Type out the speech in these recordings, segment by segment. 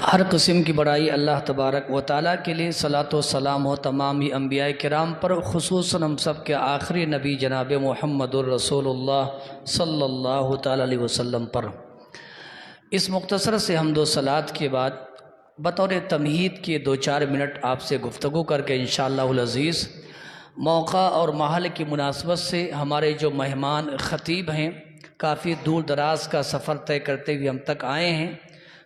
ہر قسم کی بڑائی اللہ تبارک و تعالیٰ کے لیے، صلاۃ و سلام ہو تمام ہی انبیاء کرام پر، خصوصاً ہم سب کے آخری نبی جناب محمد الرسول اللہ صلی اللہ تعالیٰ علیہ وسلم پر۔ اس مختصر سے حمد و صلات کے بعد بطور تمہید کے 2-4 منٹ آپ سے گفتگو کر کے انشاءاللہ العزیز موقع اور محل کی مناسبت سے ہمارے جو مہمان خطیب ہیں، کافی دور دراز کا سفر طے کرتے ہوئے ہم تک آئے ہیں،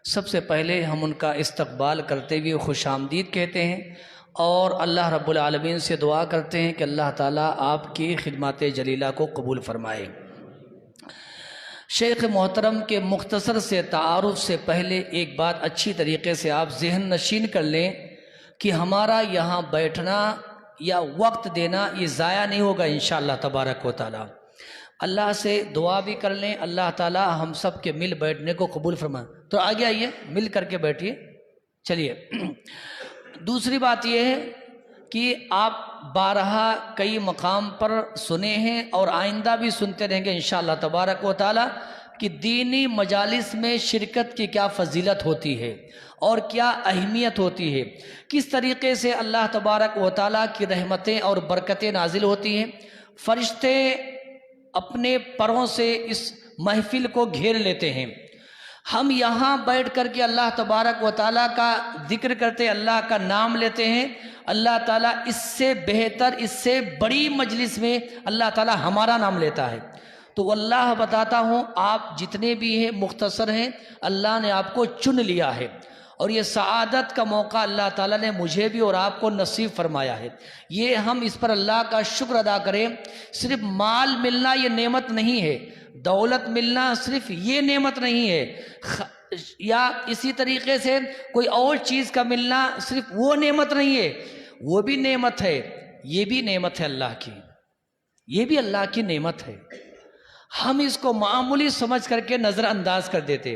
سب سے پہلے ہم ان کا استقبال کرتے ہوئے خوش آمدید کہتے ہیں اور اللہ رب العالمین سے دعا کرتے ہیں کہ اللہ تعالیٰ آپ کی خدمات جلیلہ کو قبول فرمائے۔ شیخ محترم کے مختصر سے تعارف سے پہلے ایک بات اچھی طریقے سے آپ ذہن نشین کر لیں کہ ہمارا یہاں بیٹھنا یا وقت دینا یہ ضائع نہیں ہوگا انشاءاللہ تبارک و تعالیٰ۔ اللہ سے دعا بھی کر لیں، اللہ تعالیٰ ہم سب کے مل بیٹھنے کو قبول فرمائے۔ تو آگے آئیے، مل کر کے بیٹھیے۔ چلیے، دوسری بات یہ ہے کہ آپ بارہا کئی مقام پر سنے ہیں اور آئندہ بھی سنتے رہیں گے انشاءاللہ تبارک و تعالیٰ کہ دینی مجالس میں شرکت کی کیا فضیلت ہوتی ہے اور کیا اہمیت ہوتی ہے، کس طریقے سے اللہ تبارک و تعالیٰ کی رحمتیں اور برکتیں نازل ہوتی ہیں۔ فرشتے اپنے پروں سے اس محفل کو گھیر لیتے ہیں۔ ہم یہاں بیٹھ کر کے اللہ تبارک و تعالیٰ کا ذکر کرتے، اللہ کا نام لیتے ہیں، اللہ تعالیٰ اس سے بہتر، اس سے بڑی مجلس میں اللہ تعالیٰ ہمارا نام لیتا ہے۔ تو واللہ بتاتا ہوں، آپ جتنے بھی ہیں مختصر ہیں، اللہ نے آپ کو چن لیا ہے اور یہ سعادت کا موقع اللہ تعالیٰ نے مجھے بھی اور آپ کو نصیب فرمایا ہے۔ یہ ہم اس پر اللہ کا شکر ادا کریں۔ صرف مال ملنا یہ نعمت نہیں ہے، دولت ملنا صرف یہ نعمت نہیں ہے، یا اسی طریقے سے کوئی اور چیز کا ملنا صرف وہ نعمت نہیں ہے، وہ بھی نعمت ہے، یہ بھی نعمت ہے اللہ کی، یہ بھی اللہ کی نعمت ہے۔ ہم اس کو معمولی سمجھ کر کے نظر انداز کر دیتے،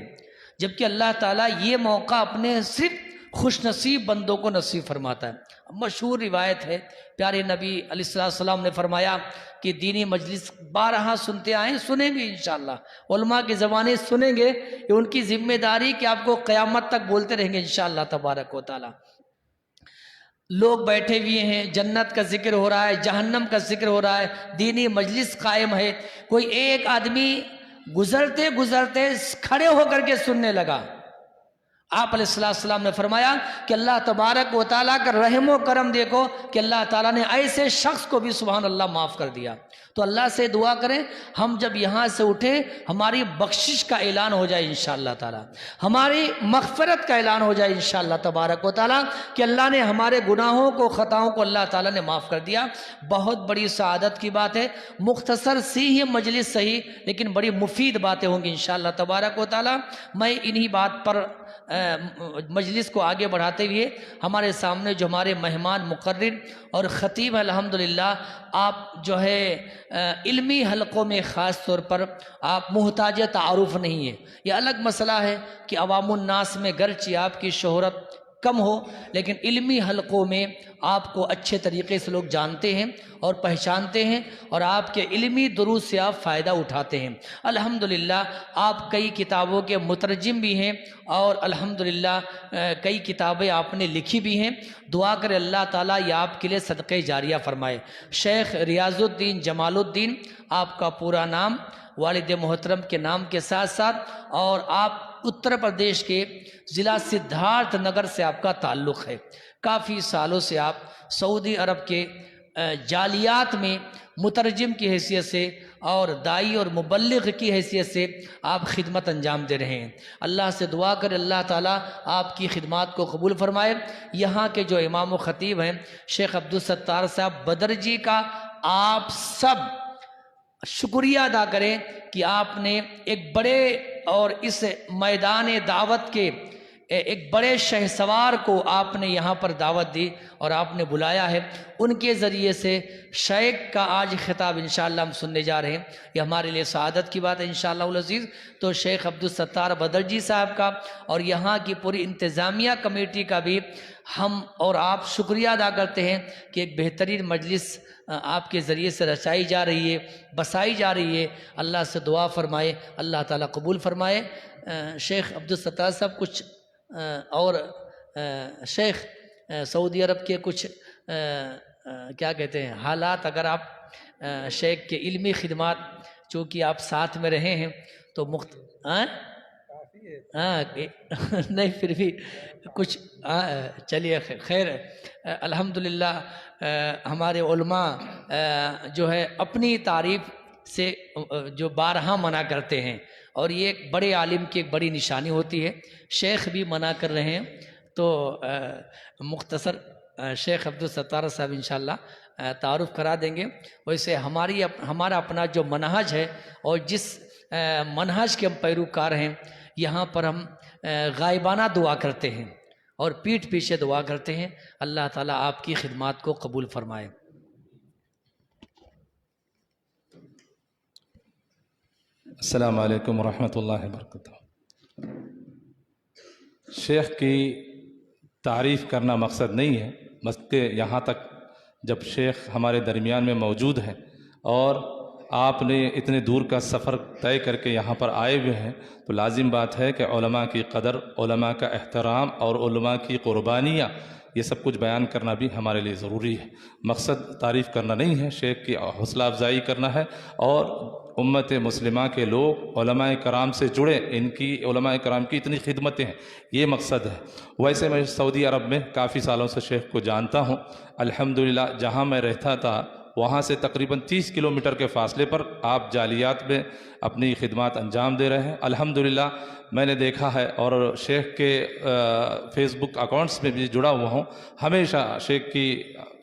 جبکہ اللہ تعالیٰ یہ موقع اپنے صرف خوش نصیب بندوں کو نصیب فرماتا ہے۔ مشہور روایت ہے، پیارے نبی علیہ السلام نے فرمایا کہ دینی مجلس بارہا سنتے آئیں، سنیں گے انشاءاللہ، علماء کی زبانیں سنیں گے، یہ ان کی ذمہ داری کہ آپ کو قیامت تک بولتے رہیں گے انشاءاللہ تبارک و تعالیٰ۔ لوگ بیٹھے ہوئے ہیں، جنت کا ذکر ہو رہا ہے، جہنم کا ذکر ہو رہا ہے، دینی مجلس قائم ہے، کوئی ایک آدمی گزرتے گزرتے کھڑے ہو کر کے سننے لگا۔ آپ علیہ السلام نے فرمایا کہ اللہ تبارک و تعالیٰ کا رحم و کرم دیکھو کہ اللہ تعالیٰ نے ایسے شخص کو بھی سبحان اللہ معاف کر دیا۔ تو اللہ سے دعا کریں ہم جب یہاں سے اٹھیں ہماری بخشش کا اعلان ہو جائے انشاءاللہ تعالیٰ، ہماری مغفرت کا اعلان ہو جائے انشاءاللہ تبارک و تعالیٰ کہ اللہ نے ہمارے گناہوں کو، خطاؤں کو اللہ تعالیٰ نے معاف کر دیا۔ بہت بڑی سعادت کی بات ہے، مختصر سی ہی مجلس صحیح لیکن بڑی مفید باتیں ہوں گی انشاءاللہ تبارک و تعالیٰ۔ میں انہی بات پر مجلس کو آگے بڑھاتے ہوئے ہمارے سامنے جو ہمارے مہمان مقرر اور خطیب الحمدللہ، آپ جو ہے علمی حلقوں میں خاص طور پر آپ محتاج تعارف نہیں ہیں، یہ الگ مسئلہ ہے کہ عوام الناس میں گرچہ آپ کی شہرت کم ہو لیکن علمی حلقوں میں آپ کو اچھے طریقے سے لوگ جانتے ہیں اور پہچانتے ہیں اور آپ کے علمی دروس سے آپ فائدہ اٹھاتے ہیں۔ الحمدللہ آپ کئی کتابوں کے مترجم بھی ہیں اور الحمدللہ کئی کتابیں آپ نے لکھی بھی ہیں۔ دعا کرے اللہ تعالیٰ یہ آپ کے لیے صدقہ جاریہ فرمائے۔ شیخ ریاض الدین جمال الدین آپ کا پورا نام، والد محترم کے نام کے ساتھ ساتھ، اور آپ اتر پردیش کے ضلع سدھارتھ نگر سے آپ کا تعلق ہے۔ کافی سالوں سے آپ سعودی عرب کے جالیات میں مترجم کی حیثیت سے اور داعی اور مبلغ کی حیثیت سے آپ خدمت انجام دے رہے ہیں۔ اللہ سے دعا کر اللہ تعالیٰ آپ کی خدمات کو قبول فرمائے۔ یہاں کے جو امام و خطیب ہیں شیخ عبدالستار صاحب بدرجی کا آپ سب شکریہ ادا کریں کہ آپ نے ایک بڑے اور اس میدان دعوت کے ایک بڑے شہسوار کو آپ نے یہاں پر دعوت دی اور آپ نے بلایا ہے، ان کے ذریعے سے شیخ کا آج خطاب انشاءاللہ ہم سننے جا رہے ہیں۔ یہ ہمارے لیے سعادت کی بات ہے انشاءاللہ العزیز۔ تو شیخ عبدالستار بدرجی صاحب کا اور یہاں کی پوری انتظامیہ کمیٹی کا بھی ہم اور آپ شکریہ ادا کرتے ہیں کہ ایک بہترین مجلس آپ کے ذریعے سے رچائی جا رہی ہے، بسائی جا رہی ہے۔ اللہ سے دعا فرمائے، اللہ تعالیٰ قبول فرمائے۔ شیخ عبدالستار صاحب کچھ اور شیخ سعودی عرب کے کچھ کیا کہتے ہیں حالات، اگر آپ شیخ کے علمی خدمات، چونکہ آپ ساتھ میں رہے ہیں تو نہیں پھر بھی کچھ چلیے خیر الحمدللہ ہمارے علماء جو ہے اپنی تعریف سے جو بارہا منع کرتے ہیں، اور یہ ایک بڑے عالم کی ایک بڑی نشانی ہوتی ہے۔ شیخ بھی منع کر رہے ہیں، تو مختصر شیخ عبدالستار صاحب انشاءاللہ تعارف کرا دیں گے۔ ویسے ہمارا اپنا جو منہج ہے اور جس منہج کے ہم پیروکار ہیں، یہاں پر ہم غائبانہ دعا کرتے ہیں اور پیٹھ پیچھے دعا کرتے ہیں۔ اللہ تعالیٰ آپ کی خدمات کو قبول فرمائے۔ السلام علیکم ورحمۃ اللہ وبرکاتہ۔ شیخ کی تعریف کرنا مقصد نہیں ہے، بلکہ یہاں تک جب شیخ ہمارے درمیان میں موجود ہیں اور آپ نے اتنے دور کا سفر طے کر کے یہاں پر آئے ہوئے ہیں، تو لازم بات ہے کہ علماء کی قدر، علماء کا احترام اور علماء کی قربانیاں، یہ سب کچھ بیان کرنا بھی ہمارے لیے ضروری ہے۔ مقصد تعریف کرنا نہیں ہے، شیخ کی حوصلہ افزائی کرنا ہے، اور امت مسلمہ کے لوگ علماء کرام سے جڑے، ان کی علماء کرام کی اتنی خدمتیں ہیں، یہ مقصد ہے۔ ویسے میں سعودی عرب میں کافی سالوں سے شیخ کو جانتا ہوں۔ الحمدللہ جہاں میں رہتا تھا وہاں سے تقریباً 30 کلومیٹر کے فاصلے پر آپ جالیات میں اپنی خدمات انجام دے رہے ہیں۔ الحمدللہ میں نے دیکھا ہے، اور شیخ کے فیس بک اکاؤنٹس میں بھی جڑا ہوا ہوں۔ ہمیشہ شیخ کی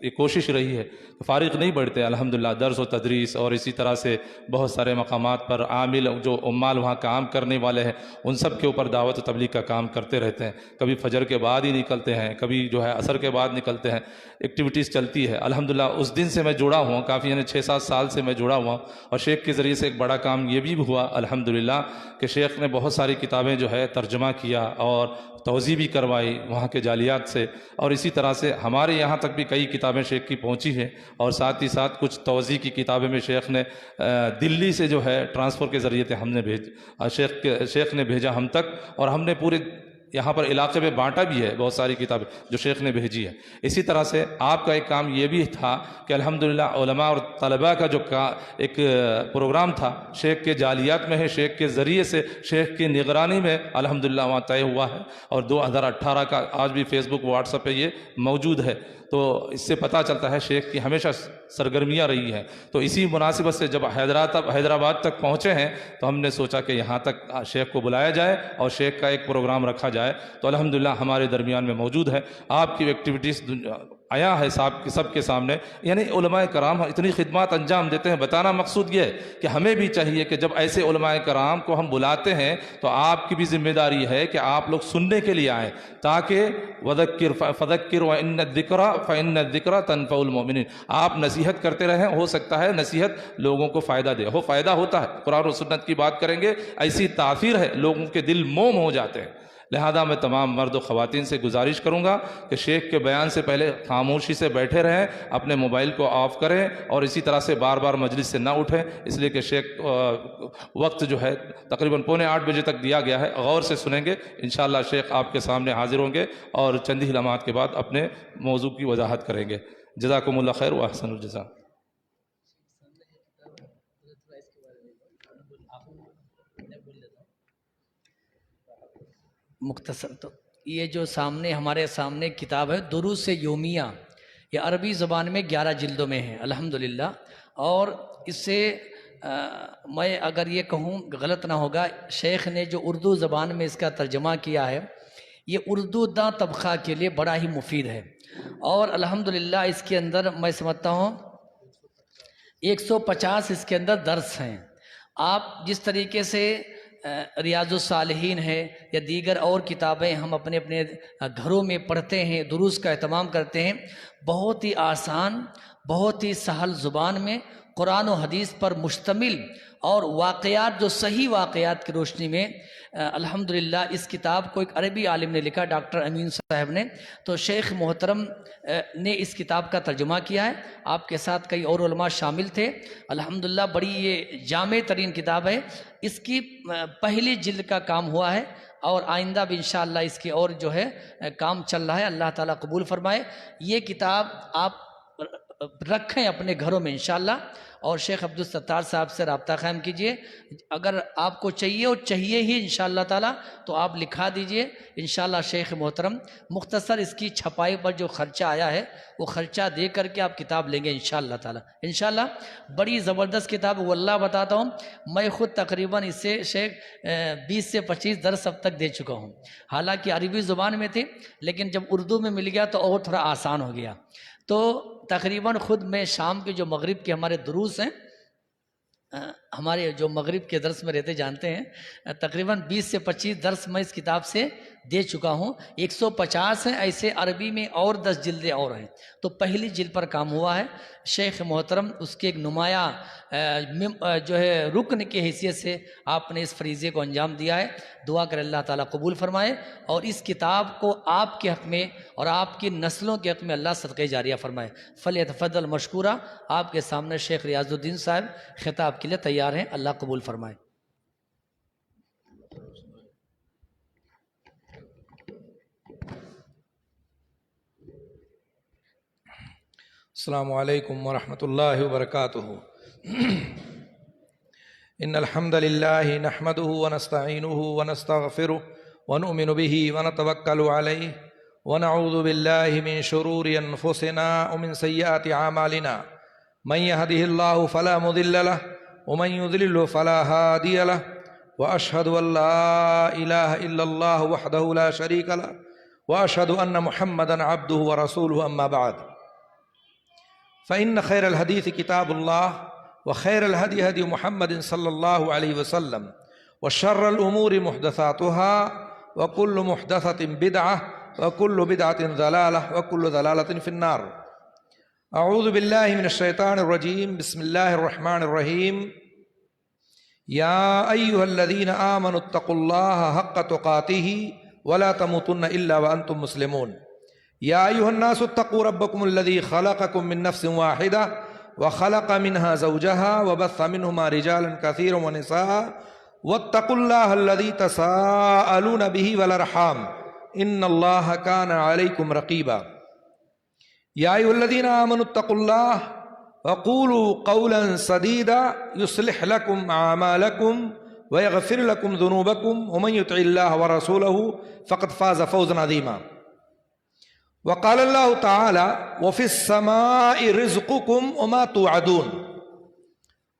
یہ کوشش رہی ہے، فارغ نہیں بیٹھتے الحمدللہ، درس و تدریس اور اسی طرح سے بہت سارے مقامات پر عامل جو عمال وہاں کام کرنے والے ہیں، ان سب کے اوپر دعوت و تبلیغ کا کام کرتے رہتے ہیں۔ کبھی فجر کے بعد ہی نکلتے ہیں، کبھی جو ہے عصر کے بعد نکلتے ہیں، ایکٹیویٹیز چلتی ہے الحمدللہ۔ اس دن سے میں جڑا ہوا ہوں، کافی یعنی 6-7 سال سے میں جڑا ہوا ہوں، اور شیخ کے ذریعے سے ایک بڑا کام یہ بھی ہوا الحمدللہ کہ شیخ نے بہت ساری کتابیں جو ہے ترجمہ کیا اور توضیح بھی کروائی وہاں کے جالیات سے، اور اسی طرح سے ہمارے یہاں تک بھی کئی کتابیں شیخ کی پہنچی ہیں، اور ساتھ ہی ساتھ کچھ توضیح کی کتابیں میں شیخ نے دلی سے جو ہے ٹرانسفر کے ذریعے سے ہم نے شیخ نے بھیجا ہم تک، اور ہم نے پورے یہاں پر علاقے میں بانٹا بھی ہے بہت ساری کتابیں جو شیخ نے بھیجی ہے۔ اسی طرح سے آپ کا ایک کام یہ بھی تھا کہ الحمدللہ علماء اور طلباء کا جو ایک پروگرام تھا شیخ کے جالیات میں ہے، شیخ کے ذریعے سے شیخ کی نگرانی میں الحمدللہ وہاں طے ہوا ہے، اور 2018 کا آج بھی فیس بک واٹس ایپ پہ یہ موجود ہے۔ تو اس سے پتہ چلتا ہے شیخ کی ہمیشہ سرگرمیاں رہی ہیں۔ تو اسی مناسبت سے جب حیدرآباد تک پہنچے ہیں تو ہم نے سوچا کہ یہاں تک شیخ کو بلایا جائے اور شیخ کا ایک پروگرام رکھا جائے، تو الحمدللہ ہمارے درمیان میں موجود ہے۔ آپ کی ایکٹیویٹیز آیا ہے سب کے سامنے، یعنی علماء کرام اتنی خدمات انجام دیتے ہیں۔ بتانا مقصود یہ ہے کہ ہمیں بھی چاہیے کہ جب ایسے علماء کرام کو ہم بلاتے ہیں تو آپ کی بھی ذمہ داری ہے کہ آپ لوگ سننے کے لیے آئیں، تاکہ فذکر وان الذکر فان الذکر تنفع المؤمنین، آپ نصیحت کرتے رہیں، ہو سکتا ہے نصیحت لوگوں کو فائدہ دے، فائدہ ہوتا ہے۔ قرآن و سنت کی بات کریں گے، ایسی تاثیر ہے، لوگوں کے دل موم ہو جاتے ہیں۔ لہذا میں تمام مرد و خواتین سے گزارش کروں گا کہ شیخ کے بیان سے پہلے خاموشی سے بیٹھے رہیں، اپنے موبائل کو آف کریں، اور اسی طرح سے بار بار مجلس سے نہ اٹھیں، اس لیے کہ شیخ وقت جو ہے تقریباً 7:45 بجے تک دیا گیا ہے، غور سے سنیں گے۔ انشاءاللہ شیخ آپ کے سامنے حاضر ہوں گے اور چند ہی لمحات کے بعد اپنے موضوع کی وضاحت کریں گے۔ جزاکم اللہ خیر و احسن الجزاء۔ مختصر تو یہ جو ہمارے سامنے کتاب ہے دروس یومیہ، یہ عربی زبان میں 11 جلدوں میں ہے الحمدللہ، اور اس سے میں اگر یہ کہوں غلط نہ ہوگا، شیخ نے جو اردو زبان میں اس کا ترجمہ کیا ہے، یہ اردو داں طبقہ کے لیے بڑا ہی مفید ہے، اور الحمدللہ اس کے اندر میں سمجھتا ہوں 150 اس کے اندر درس ہیں۔ آپ جس طریقے سے ریاض الصالحین ہے یا دیگر اور کتابیں ہم اپنے اپنے گھروں میں پڑھتے ہیں، دروس کا اہتمام کرتے ہیں، بہت ہی آسان، بہت ہی سہل زبان میں قرآن و حدیث پر مشتمل اور واقعات، جو صحیح واقعات کی روشنی میں الحمدللہ اس کتاب کو ایک عربی عالم نے لکھا، ڈاکٹر امین صاحب نے، تو شیخ محترم نے اس کتاب کا ترجمہ کیا ہے، آپ کے ساتھ کئی اور علماء شامل تھے۔ الحمدللہ بڑی یہ جامع ترین کتاب ہے، اس کی پہلی جلد کا کام ہوا ہے اور آئندہ بھی انشاءاللہ اس کی اور جو ہے کام چل رہا ہے، اللہ تعالیٰ قبول فرمائے۔ یہ کتاب آپ رکھیں اپنے گھروں میں انشاءاللہ، اور شیخ عبدالستار صاحب سے رابطہ قائم کیجئے، اگر آپ کو چاہیے اور چاہیے ہی انشاءاللہ تعالیٰ تو آپ لکھا دیجئے انشاءاللہ۔ شیخ محترم مختصر اس کی چھپائی پر جو خرچہ آیا ہے وہ خرچہ دے کر کے آپ کتاب لیں گے انشاءاللہ تعالیٰ۔ انشاءاللہ بڑی زبردست کتاب، واللہ بتاتا ہوں میں خود تقریباً اس سے شیخ 20 سے 25 درس اب تک دے چکا ہوں، حالانکہ عربی زبان میں تھی، لیکن جب اردو میں مل گیا تو اور تھوڑا آسان ہو گیا۔ تو تقریباً خود میں شام کے جو مغرب کے ہمارے دروس ہیں، ہمارے جو مغرب کے درس میں رہتے جانتے ہیں، تقریباً 20 سے 25 درس میں اس کتاب سے دے چکا ہوں، 150 ہیں ایسے عربی میں، اور 10 جلدیں اور ہیں، تو پہلی جلد پر کام ہوا ہے۔ شیخ محترم اس کے ایک نمایاں جو ہے رکن کی حیثیت سے آپ نے اس فریضے کو انجام دیا ہے، دعا کر اللہ تعالیٰ قبول فرمائے، اور اس کتاب کو آپ کے حق میں اور آپ کی نسلوں کے حق میں اللہ صدقہ جاریہ فرمائے۔ فلیتفضل مشکورہ، آپ کے سامنے شیخ ریاض الدین صاحب خطاب کے لیے تیار ہیں، اللہ قبول فرمائے۔ السلام علیکم ورحمۃ اللہ وبرکاتہ۔ ان الحمد للہ نحمده ونستعینه ونستغفره ونؤمن به ونتوکل علیہ ونعوذ باللہ من شرور انفسنا ومن سیئات اعمالنا، من يهده اللہ فلا مضل له ومن يضلل فلا هادی له، واشهد ان لا الہ الا اللہ وحدہ لا شریک له، واشهد ان محمدا عبدہ ورسولہ، اما بعد، فإن خير الحديث كتاب الله وخير الهدي هدي محمد صلى الله عليه وسلم وشر الأمور محدثاتها وكل محدثة بدعة وكل بدعة ضلالة وكل ضلالة في النار۔ أعوذ بالله من الشيطان الرجيم، بسم الله الرحمن الرحيم۔ يا أيها الذين آمنوا اتقوا الله حق تقاته ولا تموتن إلا وأنتم مسلمون۔ یا ایھا الناس اتقوا ربکم الذی خلقکم من نفس واحدہ وخلق منها زوجها وبث منهما رجالا كثيرا ونساء واتقوا الله الذی تساءلون به والارحام ان اللہ كان علیکم رقیبا۔ یا ایھا الذین آمنوا اتقوا اللہ وقولوا قولا سدیدا یصلح لکم اعمالکم ویغفر لکم ذنوبکم ومن یطع اللہ ورسولہ فقد فاز فوزا عظیما۔ وقال اللہ تعالی وفی السماء رزقکم وما توعدون۔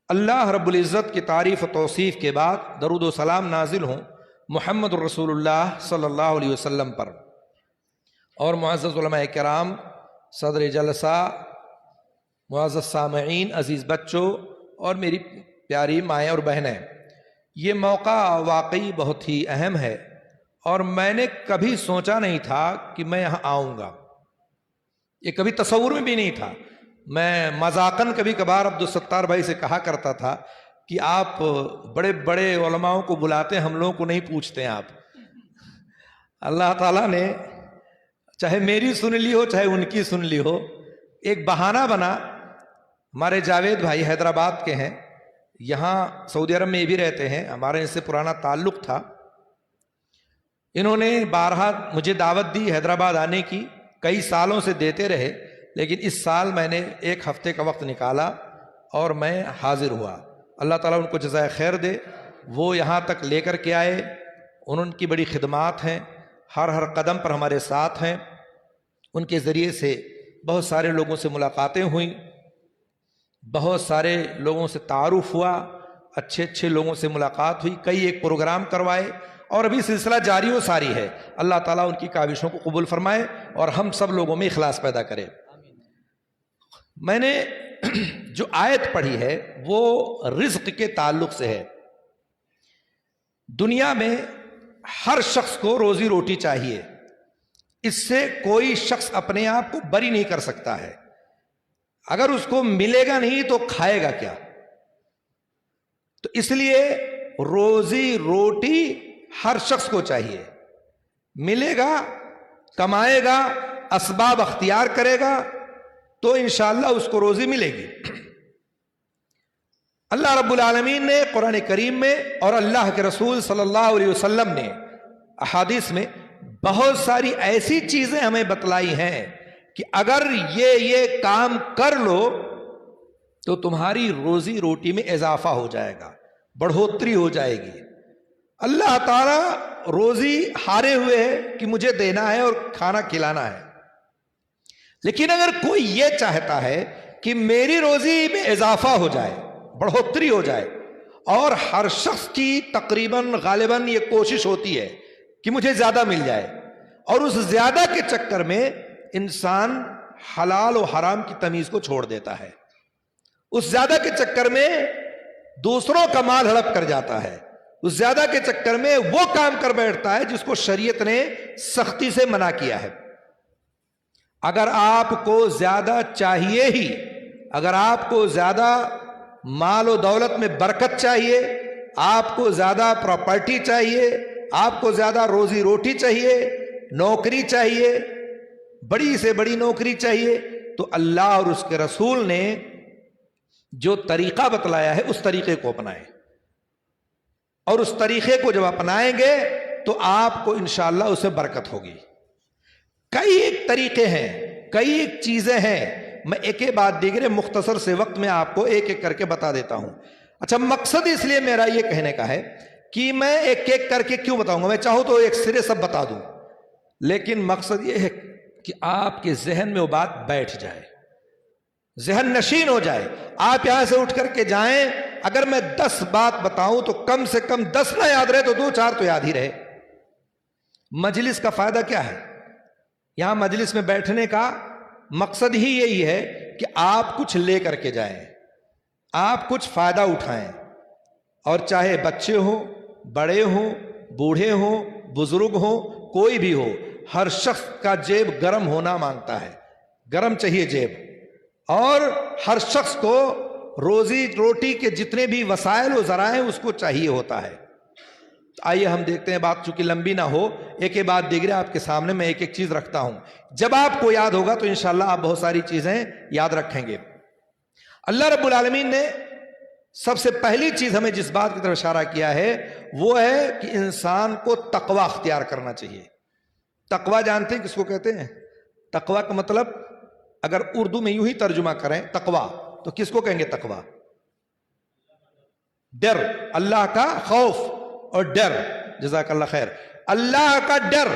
اللہ رب العزت کی تعریف و توصیف کے بعد درود و سلام نازل ہوں محمد الرسول اللہ صلی اللہ علیہ وسلم پر، اور معزز علماء کرام، صدر جلسہ، معزز سامعین، عزیز بچوں اور میری پیاری مائیں اور بہنیں، یہ موقع واقعی بہت ہی اہم ہے، اور میں نے کبھی سوچا نہیں تھا کہ میں یہاں آؤں گا، یہ کبھی تصور میں بھی نہیں تھا۔ میں مذاقاً کبھی کبھار عبدالستار بھائی سے کہا کرتا تھا کہ آپ بڑے بڑے علماؤں کو بلاتے ہیں، ہم لوگوں کو نہیں پوچھتے ہیں آپ۔ اللہ تعالیٰ نے چاہے میری سن لی ہو چاہے ان کی سن لی ہو، ایک بہانہ بنا۔ ہمارے جاوید بھائی حیدرآباد کے ہیں، یہاں سعودی عرب میں یہ بھی رہتے ہیں، ہمارے ان سے پرانا تعلق تھا۔ انہوں نے بارہا مجھے دعوت دی حیدرآباد آنے کی، کئی سالوں سے دیتے رہے، لیکن اس سال میں نے 1 ہفتے کا وقت نکالا اور میں حاضر ہوا۔ اللہ تعالیٰ ان کو جزائے خیر دے، وہ یہاں تک لے کر کے آئے، ان کی بڑی خدمات ہیں، ہر قدم پر ہمارے ساتھ ہیں۔ ان کے ذریعے سے بہت سارے لوگوں سے ملاقاتیں ہوئیں، بہت سارے لوگوں سے تعارف ہوا، اچھے اچھے لوگوں سے ملاقات ہوئی، کئی ایک پروگرام کروائے، اور ابھی سلسلہ جاری و ساری ہے۔ اللہ تعالیٰ ان کی کاوشوں کو قبول فرمائے اور ہم سب لوگوں میں اخلاص پیدا کرے۔ میں نے جو آیت پڑھی ہے وہ رزق کے تعلق سے ہے۔ دنیا میں ہر شخص کو روزی روٹی چاہیے، اس سے کوئی شخص اپنے آپ کو بری نہیں کر سکتا ہے۔ اگر اس کو ملے گا نہیں تو کھائے گا کیا؟ تو اس لیے روزی روٹی ہر شخص کو چاہیے، ملے گا، کمائے گا، اسباب اختیار کرے گا تو انشاءاللہ اس کو روزی ملے گی۔ اللہ رب العالمین نے قرآن کریم میں اور اللہ کے رسول صلی اللہ علیہ وسلم نے احادیث میں بہت ساری ایسی چیزیں ہمیں بتلائی ہیں کہ اگر یہ کام کر لو تو تمہاری روزی روٹی میں اضافہ ہو جائے گا، بڑھوتری ہو جائے گی۔ اللہ تعالیٰ روزی ہارے ہوئے ہے کہ مجھے دینا ہے اور کھانا کھلانا ہے، لیکن اگر کوئی یہ چاہتا ہے کہ میری روزی میں اضافہ ہو جائے، بڑھوتری ہو جائے، اور ہر شخص کی تقریباً غالباً یہ کوشش ہوتی ہے کہ مجھے زیادہ مل جائے، اور اس زیادہ کے چکر میں انسان حلال و حرام کی تمیز کو چھوڑ دیتا ہے، اس زیادہ کے چکر میں دوسروں کا مال ہڑپ کر جاتا ہے، اس زیادہ کے چکر میں وہ کام کر بیٹھتا ہے جس کو شریعت نے سختی سے منع کیا ہے۔ اگر آپ کو زیادہ چاہیے ہی، اگر آپ کو زیادہ مال و دولت میں برکت چاہیے، آپ کو زیادہ پراپرٹی چاہیے، آپ کو زیادہ روزی روٹی چاہیے، نوکری چاہیے، بڑی سے بڑی نوکری چاہیے، تو اللہ اور اس کے رسول نے جو طریقہ بتلایا ہے اس طریقے کو اپنائیں، اور اس طریقے کو جب اپنائیں گے تو آپ کو انشاءاللہ اسے برکت ہوگی۔ کئی ایک طریقے ہیں، کئی ایک چیزیں ہیں، میں ایک ایک بات دیگر مختصر سے وقت میں آپ کو ایک ایک کر کے بتا دیتا ہوں۔ اچھا، مقصد اس لیے میرا یہ کہنے کا ہے کہ میں ایک ایک کر کے کیوں بتاؤں گا، میں چاہوں تو ایک سرے سب بتا دوں، لیکن مقصد یہ ہے کہ آپ کے ذہن میں وہ بات بیٹھ جائے، ذہن نشین ہو جائے۔ آپ یہاں سے اٹھ کر کے جائیں، اگر میں 10 بات بتاؤں تو کم سے کم 10 نہ یاد رہے تو 2-4 تو یاد ہی رہے۔ مجلس کا فائدہ کیا ہے؟ یہاں مجلس میں بیٹھنے کا مقصد ہی یہی ہے کہ آپ کچھ لے کر کے جائیں، آپ کچھ فائدہ اٹھائیں، اور چاہے بچے ہوں، بڑے ہوں، بوڑھے ہوں، بزرگ ہوں، کوئی بھی ہو، ہر شخص کا جیب گرم ہونا مانگتا ہے، گرم چاہیے جیب، اور ہر شخص کو روزی روٹی کے جتنے بھی وسائل و ذرائع اس کو چاہیے ہوتا ہے۔ آئیے ہم دیکھتے ہیں، بات چونکہ لمبی نہ ہو، ایک ایک بات دیکھ رہے آپ کے سامنے میں ایک ایک چیز رکھتا ہوں، جب آپ کو یاد ہوگا تو انشاءاللہ آپ بہت ساری چیزیں یاد رکھیں گے۔ اللہ رب العالمین نے سب سے پہلی چیز ہمیں جس بات کی طرف اشارہ کیا ہے وہ ہے کہ انسان کو تقوی اختیار کرنا چاہیے۔ تقوی جانتے ہیں کس کو کہتے ہیں؟ تقوی کا مطلب اگر اردو میں یوں ہی ترجمہ کریں تقوی تو کس کو کہیں گے؟ تقوی، ڈر، اللہ کا خوف اور ڈر۔ جزاک اللہ خیر، اللہ کا ڈر۔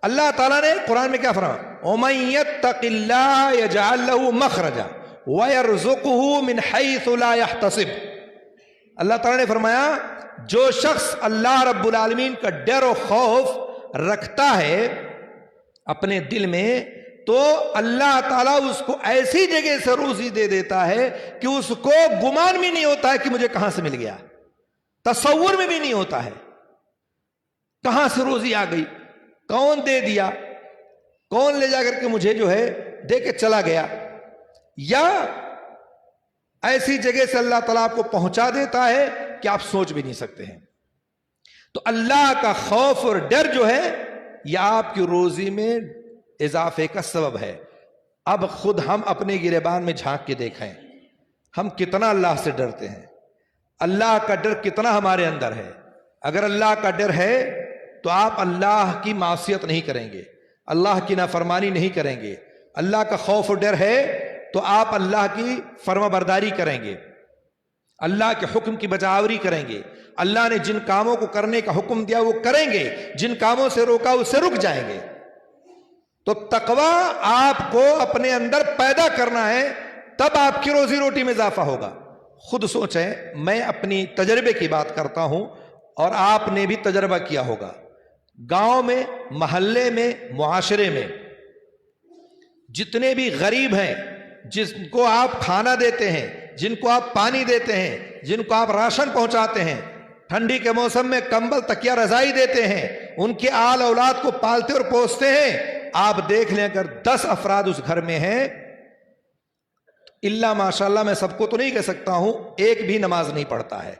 اللہ تعالیٰ نے قرآن میں کیا فرمایا؟ وَمَن يَتَّقِ اللَّهَ يَجْعَل لَّهُ مَخْرَجًا وَيَرْزُقْهُ مِنْ حَيْثُ لَا يَحْتَسِبُ۔ اللہ تعالیٰ نے فرمایا جو شخص اللہ رب العالمین کا ڈر و خوف رکھتا ہے اپنے دل میں، تو اللہ تعالیٰ اس کو ایسی جگہ سے روزی دے دیتا ہے کہ اس کو گمان بھی نہیں ہوتا ہے کہ مجھے کہاں سے مل گیا، تصور میں بھی نہیں ہوتا ہے کہاں سے روزی آ گئی، کون دے دیا، کون لے جا کر کے مجھے جو ہے دے کے چلا گیا، یا ایسی جگہ سے اللہ تعالیٰ آپ کو پہنچا دیتا ہے کہ آپ سوچ بھی نہیں سکتے ہیں۔ تو اللہ کا خوف اور ڈر جو ہے یہ آپ کی روزی میں اضافے کا سبب ہے۔ اب خود ہم اپنے گریبان میں جھانک کے دیکھیں، ہم کتنا اللہ سے ڈرتے ہیں، اللہ کا ڈر کتنا ہمارے اندر ہے۔ اگر اللہ کا ڈر ہے تو آپ اللہ کی معصیت نہیں کریں گے، اللہ کی نافرمانی نہیں کریں گے۔ اللہ کا خوف و ڈر ہے تو آپ اللہ کی فرما برداری کریں گے، اللہ کے حکم کی بجاوری کریں گے، اللہ نے جن کاموں کو کرنے کا حکم دیا وہ کریں گے، جن کاموں سے روکا اس سے رک جائیں گے۔ تو تقوی آپ کو اپنے اندر پیدا کرنا ہے، تب آپ کی روزی روٹی میں اضافہ ہوگا۔ خود سوچیں، میں اپنی تجربے کی بات کرتا ہوں اور آپ نے بھی تجربہ کیا ہوگا، گاؤں میں، محلے میں، معاشرے میں جتنے بھی غریب ہیں، جن کو آپ کھانا دیتے ہیں، جن کو آپ پانی دیتے ہیں، جن کو آپ راشن پہنچاتے ہیں، ٹھنڈی کے موسم میں کمبل تکیا رضائی دیتے ہیں, ان کے آل اولاد کو پالتے اور پوستے ہیں. آپ دیکھ لیں اگر 10 افراد اس گھر میں ہیں, اللہ ماشاءاللہ میں سب کو تو نہیں کہہ سکتا ہوں, ایک بھی نماز نہیں پڑھتا ہے.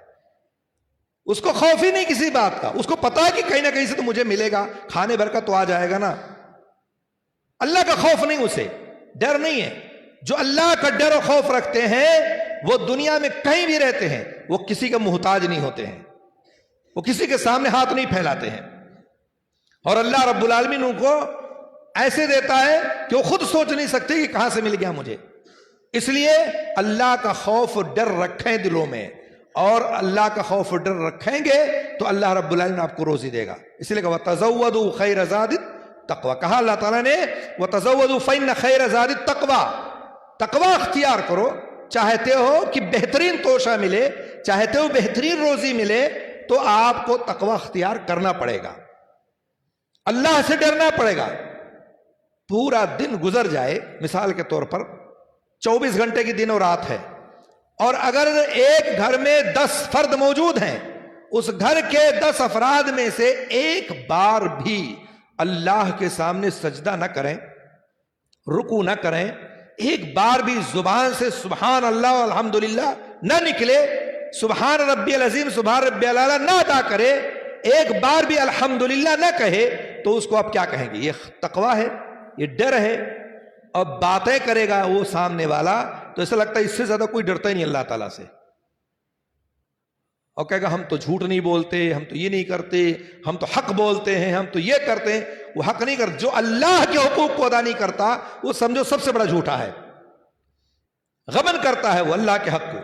اس کو خوف ہی نہیں کسی بات کا, اس کو پتا ہے کہ کہیں نہ کہیں سے تو مجھے ملے گا, کھانے بھر کا تو آ جائے گا نا. اللہ کا خوف نہیں, اسے ڈر نہیں ہے. جو اللہ کا ڈر و خوف رکھتے ہیں وہ دنیا میں کہیں بھی رہتے ہیں, وہ کسی کا محتاج نہیں ہوتے ہیں, وہ کسی کے سامنے ہاتھ نہیں پھیلاتے ہیں. اور اللہ رب العالمین ان کو ایسے دیتا ہے کہ وہ خود سوچ نہیں سکتے کہ کہاں سے مل گیا مجھے. اس لیے اللہ کا خوف و ڈر رکھیں دلوں میں, اور اللہ کا خوف و ڈر رکھیں گے تو اللہ رب العالمین آپ کو روزی دے گا. اس لیے کہا وَتَزَوَّدُوا خَيْرَ زَادِ التَّقْوَى, کہا اللہ تعالیٰ نے وَتَزَوَّدُوا فَإِنَّ خَيْرَ زَادِ التَّقْوَى, تقوی اختیار کرو. چاہتے ہو کہ بہترین توشہ ملے, چاہتے ہو بہترین روزی ملے, تو آپ کو تقوی اختیار کرنا پڑے گا, اللہ سے ڈرنا پڑے گا. پورا دن گزر جائے, مثال کے طور پر 24 گھنٹے کی دن اور رات ہے, اور اگر ایک گھر میں 10 فرد موجود ہیں, اس گھر کے 10 افراد میں سے ایک بار بھی اللہ کے سامنے سجدہ نہ کریں, رکوع نہ کریں, ایک بار بھی زبان سے سبحان اللہ الحمدللہ نہ نکلے, سبحان ربی العظیم سبحان ربی الاعلیٰ نہ ادا کرے, ایک بار بھی الحمدللہ نہ کہے, تو اس کو آپ کیا کہیں گے؟ یہ تقویٰ ہے, یہ ڈر ہے. اور باتیں کرے گا وہ سامنے والا تو ایسا لگتا ہے اس سے زیادہ کوئی ڈرتا ہی نہیں اللہ تعالیٰ سے, اور کہے گا ہم تو جھوٹ نہیں بولتے, ہم تو یہ نہیں کرتے, ہم تو حق بولتے ہیں, ہم تو یہ کرتے ہیں. وہ حق نہیں کرتا, جو اللہ کے حقوق کو ادا نہیں کرتا وہ سمجھو سب سے بڑا جھوٹا ہے, غبن کرتا ہے وہ اللہ کے حق کو.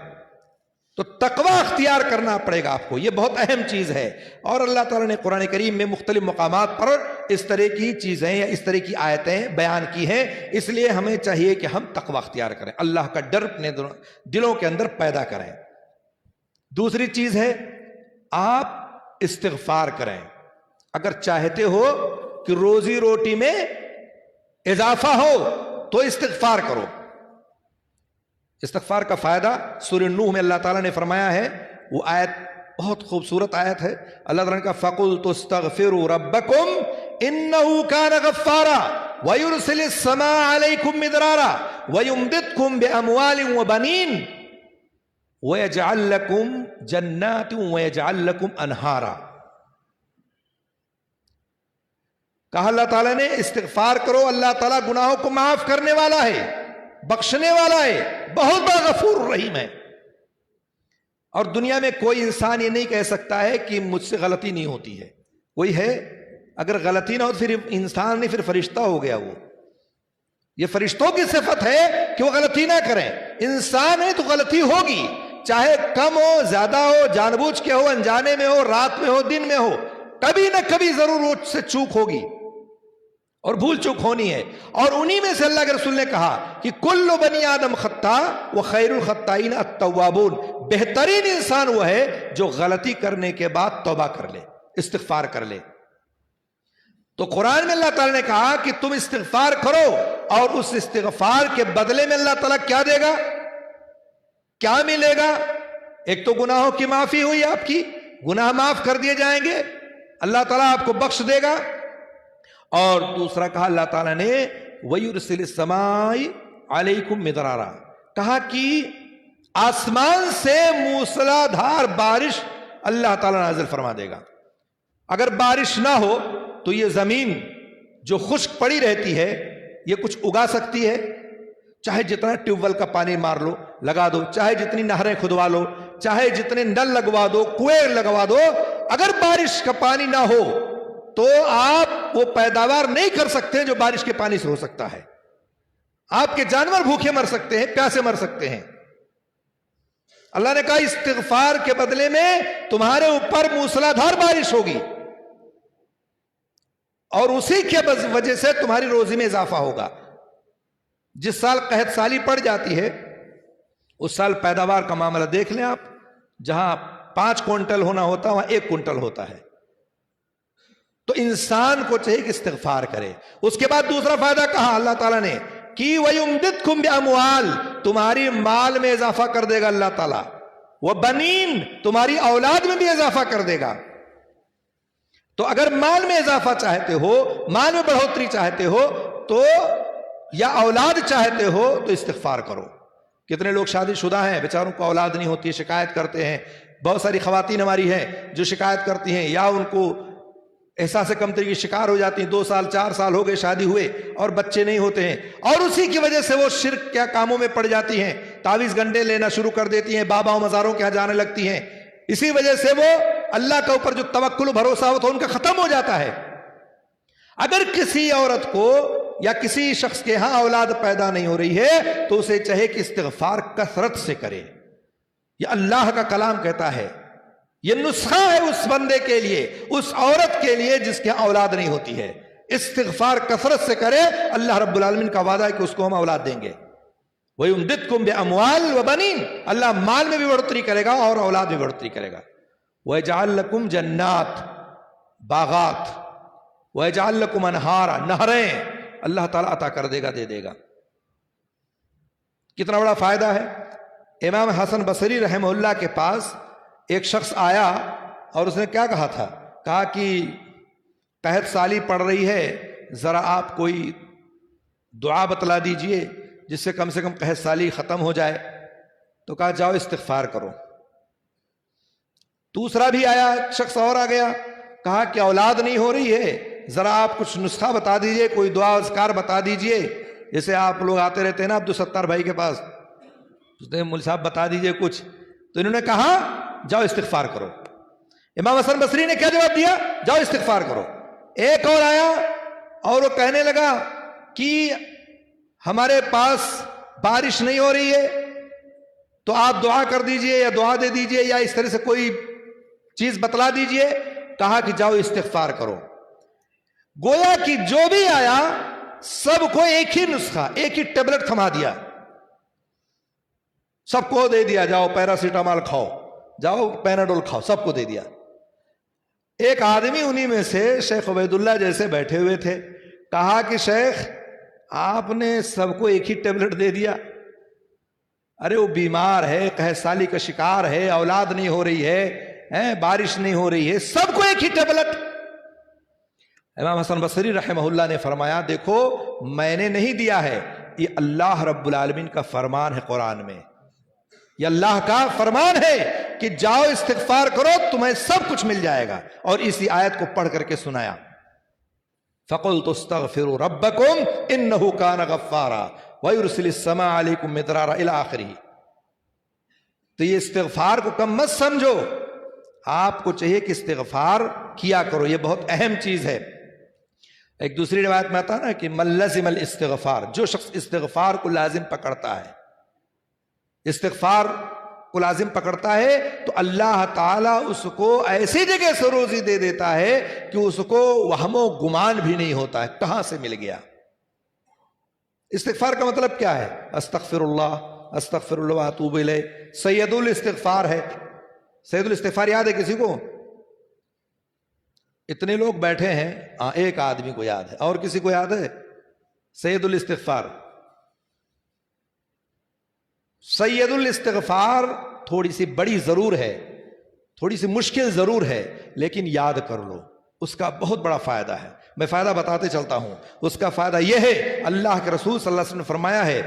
تو تقوی اختیار کرنا پڑے گا آپ کو, یہ بہت اہم چیز ہے. اور اللہ تعالیٰ نے قرآن کریم میں مختلف مقامات پر اس طرح کی چیزیں یا اس طرح کی آیتیں بیان کی ہیں. اس لیے ہمیں چاہیے کہ ہم تقوی اختیار کریں, اللہ کا ڈر اپنے دلوں کے اندر پیدا کریں. دوسری چیز ہے آپ استغفار کریں. اگر چاہتے ہو کہ روزی روٹی میں اضافہ ہو تو استغفار کرو. استغفار کا فائدہ سورہ نوح میں اللہ تعالیٰ نے فرمایا ہے, وہ آیت بہت خوبصورت آیت ہے. اللہ تعالیٰ نے کہا فَقُلْتُ اسْتَغْفِرُوا رَبَّكُمْ إِنَّهُ كَانَ غَفَّارًا وَيُرْسِلِ السَّمَاءَ عَلَيْكُمْ مِدْرَارًا وَيُمْدِدْكُمْ بِأَمْوَالٍ وَبَنِينَ وَيَجْعَلْ لَكُمْ جَنَّاتٍ وَيَجْعَلْ لَكُمْ أَنْهَارًا. کہا اللہ تعالیٰ نے استغفار کرو, اللہ تعالیٰ گناہوں کو معاف کرنے والا ہے, بخشنے والا ہے, بہت بڑا غفور رحیم ہے. اور دنیا میں کوئی انسان یہ نہیں کہہ سکتا ہے کہ مجھ سے غلطی نہیں ہوتی ہے. کوئی ہے؟ اگر غلطی نہ ہو پھر انسان نہیں, پھر فرشتہ ہو گیا وہ. یہ فرشتوں کی صفت ہے کہ وہ غلطی نہ کریں. انسان ہے تو غلطی ہوگی, چاہے کم ہو زیادہ ہو, جان بوجھ کے ہو, انجانے میں ہو, رات میں ہو, دن میں ہو, کبھی نہ کبھی ضرور اس سے چوک ہوگی اور بھول چوک ہونی ہے. اور انہی میں سے اللہ کے رسول نے کہا کہ کل بنی آدم خطا وخیر الخطائین التوابون, بہترین انسان وہ ہے جو غلطی کرنے کے بعد توبہ کر لے, استغفار کر لے. تو قرآن میں اللہ تعالیٰ نے کہا کہ تم استغفار کرو, اور اس استغفار کے بدلے میں اللہ تعالیٰ کیا دے گا, کیا ملے گا؟ ایک تو گناہوں کی معافی ہوئی, آپ کی گناہ معاف کر دیے جائیں گے, اللہ تعالیٰ آپ کو بخش دے گا. اور دوسرا کہا اللہ تعالیٰ نے وَيُرْسِلِ السَّمَاءِ عَلَيْكُمْ مِدْرَارًا, کہا کہ آسمان سے موسلا دھار بارش اللہ تعالیٰ نازل فرما دے گا. اگر بارش نہ ہو تو یہ زمین جو خشک پڑی رہتی ہے یہ کچھ اگا سکتی ہے؟ چاہے جتنا ٹیوب ویل کا پانی مار لو, لگا دو, چاہے جتنی نہریں کھدوا لو, چاہے جتنے نل لگوا دو, کنویں لگوا دو, اگر بارش کا پانی نہ ہو تو آپ وہ پیداوار نہیں کر سکتے جو بارش کے پانی سے ہو سکتا ہے. آپ کے جانور بھوکے مر سکتے ہیں, پیاسے مر سکتے ہیں. اللہ نے کہا استغفار کے بدلے میں تمہارے اوپر موسلادھار بارش ہوگی, اور اسی کے وجہ سے تمہاری روزی میں اضافہ ہوگا. جس سال قحط سالی پڑ جاتی ہے اس سال پیداوار کا معاملہ دیکھ لیں آپ, جہاں 5 کوئنٹل ہونا ہوتا وہاں 1 کوئنٹل ہوتا ہے. تو انسان کو چاہیے کہ استغفار کرے. اس کے بعد دوسرا فائدہ کہا اللہ تعالیٰ نے کہ وَيُمْدِدْكُمْ بِأَمْوَالٍ, تمہاری مال میں اضافہ کر دے گا اللہ تعالیٰ. وبنین، تمہاری اولاد میں بھی اضافہ کر دے گا. تو اگر مال میں اضافہ چاہتے ہو، مال میں بڑھوتری چاہتے ہو تو، یا اولاد چاہتے ہو تو استغفار کرو. کتنے لوگ شادی شدہ ہیں، بیچاروں کو اولاد نہیں ہوتی ہے، شکایت کرتے ہیں. بہت ساری خواتین ہماری ہیں جو شکایت کرتی ہیں، یا ان کو احساس کمتری کی شکار ہو جاتی ہیں. 2 سال 4 سال ہو گئے شادی ہوئے اور بچے نہیں ہوتے ہیں، اور اسی کی وجہ سے وہ شرک کیا کاموں میں پڑ جاتی ہیں، تعویذ گنڈے لینا شروع کر دیتی ہیں، بابا مزاروں کے یہاں جانے لگتی ہیں. اسی وجہ سے وہ اللہ کے اوپر جو توکل و بھروسہ ہوتا ہے ان کا ختم ہو جاتا ہے. اگر کسی عورت کو یا کسی شخص کے ہاں اولاد پیدا نہیں ہو رہی ہے تو اسے چاہے کہ استغفار کثرت سے کرے. یہ اللہ کا کلام کہتا ہے، یہ نسخہ ہے اس بندے کے لیے، اس عورت کے لیے جس کے ہاں اولاد نہیں ہوتی ہے. استغفار کثرت سے کرے، اللہ رب العالمین کا وعدہ ہے کہ اس کو ہم اولاد دیں گے. وَيُمْدِدْكُمْ بِأَمْوَالٍ وَبَنِينَ، اللہ مال میں بھی بڑھوتری کرے گا اور اولاد میں بڑھوتری کرے گا. وَيَجْعَلْ لَكُمْ جَنَّاتٍ، باغات، وَيَجْعَلْ لَكُمْ أَنْهَارًا، نہریں اللہ تعالیٰ عطا کر دے گا، دے دے گا. کتنا بڑا فائدہ ہے. امام حسن بصری رحمہ اللہ کے پاس ایک شخص آیا اور اس نے کیا کہا تھا، کہا کہ قحط سالی پڑ رہی ہے، ذرا آپ کوئی دعا بتلا دیجئے جس سے کم قحط سالی ختم ہو جائے. تو کہا جاؤ استغفار کرو. دوسرا بھی آیا، ایک شخص اور آ گیا، کہا کہ اولاد نہیں ہو رہی ہے، ذرا آپ کچھ نسخہ بتا دیجئے، کوئی دعا اذکار بتا دیجئے. جیسے آپ لوگ آتے رہتے ہیں نا عبدالستار بھائی کے پاس، مول صاحب بتا دیجئے کچھ. تو انہوں نے کہا جاؤ استغفار کرو. امام حسن بصری نے کیا جواب دیا؟ جاؤ استغفار کرو. ایک اور آیا اور وہ کہنے لگا کہ ہمارے پاس بارش نہیں ہو رہی ہے تو آپ دعا کر دیجئے یا دعا دے دیجئے یا اس طرح سے کوئی چیز بتلا دیجئے. کہا کہ جاؤ استغفار کرو. گویا کہ جو بھی آیا سب کو ایک ہی نسخہ، ایک ہی ٹیبلٹ تھما دیا، سب کو دے دیا، جاؤ پیراسیٹامال کھاؤ، جاؤ پیناڈول کھاؤ، سب کو دے دیا. ایک آدمی انہی میں سے شیخ عبید اللہ جیسے بیٹھے ہوئے تھے، کہا کہ شیخ آپ نے سب کو ایک ہی ٹیبلٹ دے دیا. ارے وہ بیمار ہے، قحط سالی کا شکار ہے، اولاد نہیں ہو رہی ہے، بارش نہیں ہو رہی ہے، سب کو ایک ہی ٹیبلٹ. امام حسن بصری رحمہ اللہ نے فرمایا دیکھو میں نے نہیں دیا ہے، یہ اللہ رب العالمین کا فرمان ہے. قرآن میں یہ اللہ کا فرمان ہے کہ جاؤ استغفار کرو، تمہیں سب کچھ مل جائے گا. اور اسی آیت کو پڑھ کر کے سنایا، فَقُلْتُ اسْتَغْفِرُوا رَبَّكُمْ إِنَّهُ كَانَ غَفَّارًا وَيُرْسِلِ السَّمَاءَ عَلَيْكُمْ مِدْرَارًا إِلَىٰ آخِرِهِ. تو یہ استغفار کو کم مت سمجھو، آپ کو چاہیے کہ استغفار کیا کرو، یہ بہت اہم چیز ہے. ایک دوسری روایت میں آتا ہے نا کہ من لزم الاستغفار، جو شخص استغفار کو لازم پکڑتا ہے، استغفار کو لازم پکڑتا ہے تو اللہ تعالیٰ اس کو ایسی جگہ سے روزی دے دیتا ہے کہ اس کو وہم و گمان بھی نہیں ہوتا ہے کہاں سے مل گیا. استغفار کا مطلب کیا ہے؟ استغفر اللہ واتوب الیہ، سید الاستغفار ہے. سید الاستغفار یاد ہے کسی کو؟ اتنے لوگ بیٹھے ہیں، ایک آدمی کو یاد ہے، اور کسی کو یاد ہے؟ سید الاستغفار. سید الاستغفار تھوڑی سی بڑی ضرور ہے، تھوڑی سی مشکل ضرور ہے، لیکن یاد کر لو، اس کا بہت بڑا فائدہ ہے. میں فائدہ بتاتے چلتا ہوں. اس کا فائدہ یہ ہے، اللہ کے رسول صلی اللہ علیہ وسلم نے فرمایا ہے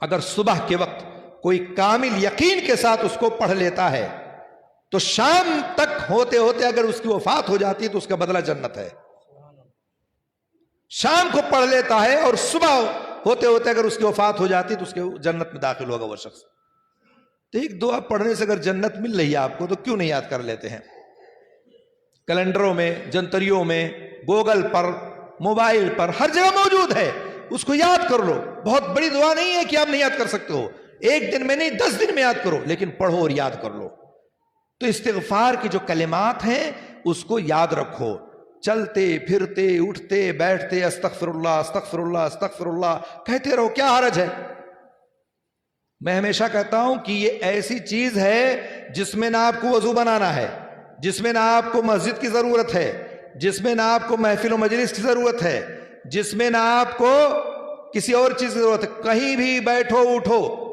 اگر صبح کے وقت کوئی کامل یقین کے ساتھ اس کو پڑھ لیتا ہے تو شام تک ہوتے ہوتے اگر اس کی وفات ہو جاتی ہے تو اس کا بدلہ جنت ہے. شام کو پڑھ لیتا ہے اور صبح ہوتے ہوتے اگر اس کی وفات ہو جاتی تو اس کے جنت میں داخل ہوگا وہ شخص. تو ایک دعا پڑھنے سے اگر جنت مل رہی ہے آپ کو تو کیوں نہیں یاد کر لیتے ہیں؟ کیلنڈروں میں، جنتریوں میں، گوگل پر، موبائل پر، ہر جگہ موجود ہے، اس کو یاد کر لو. بہت بڑی دعا نہیں ہے کہ آپ نہیں یاد کر سکتے ہو، ایک دن میں نہیں 10 دن میں یاد کرو، لیکن پڑھو اور یاد کر لو. تو استغفار کی جو کلمات ہیں اس کو یاد رکھو، چلتے پھرتے اٹھتے بیٹھتے استغفر اللہ استغفر اللہ استغفر اللہ کہتے رہو، کیا حرج ہے؟ میں ہمیشہ کہتا ہوں کہ یہ ایسی چیز ہے جس میں نہ آپ کو وضو بنانا ہے، جس میں نہ آپ کو مسجد کی ضرورت ہے، جس میں نہ آپ کو محفل و مجلس کی ضرورت ہے، جس میں نہ آپ کو کسی اور چیز کی ضرورت ہے. کہیں بھی بیٹھو اٹھو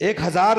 1000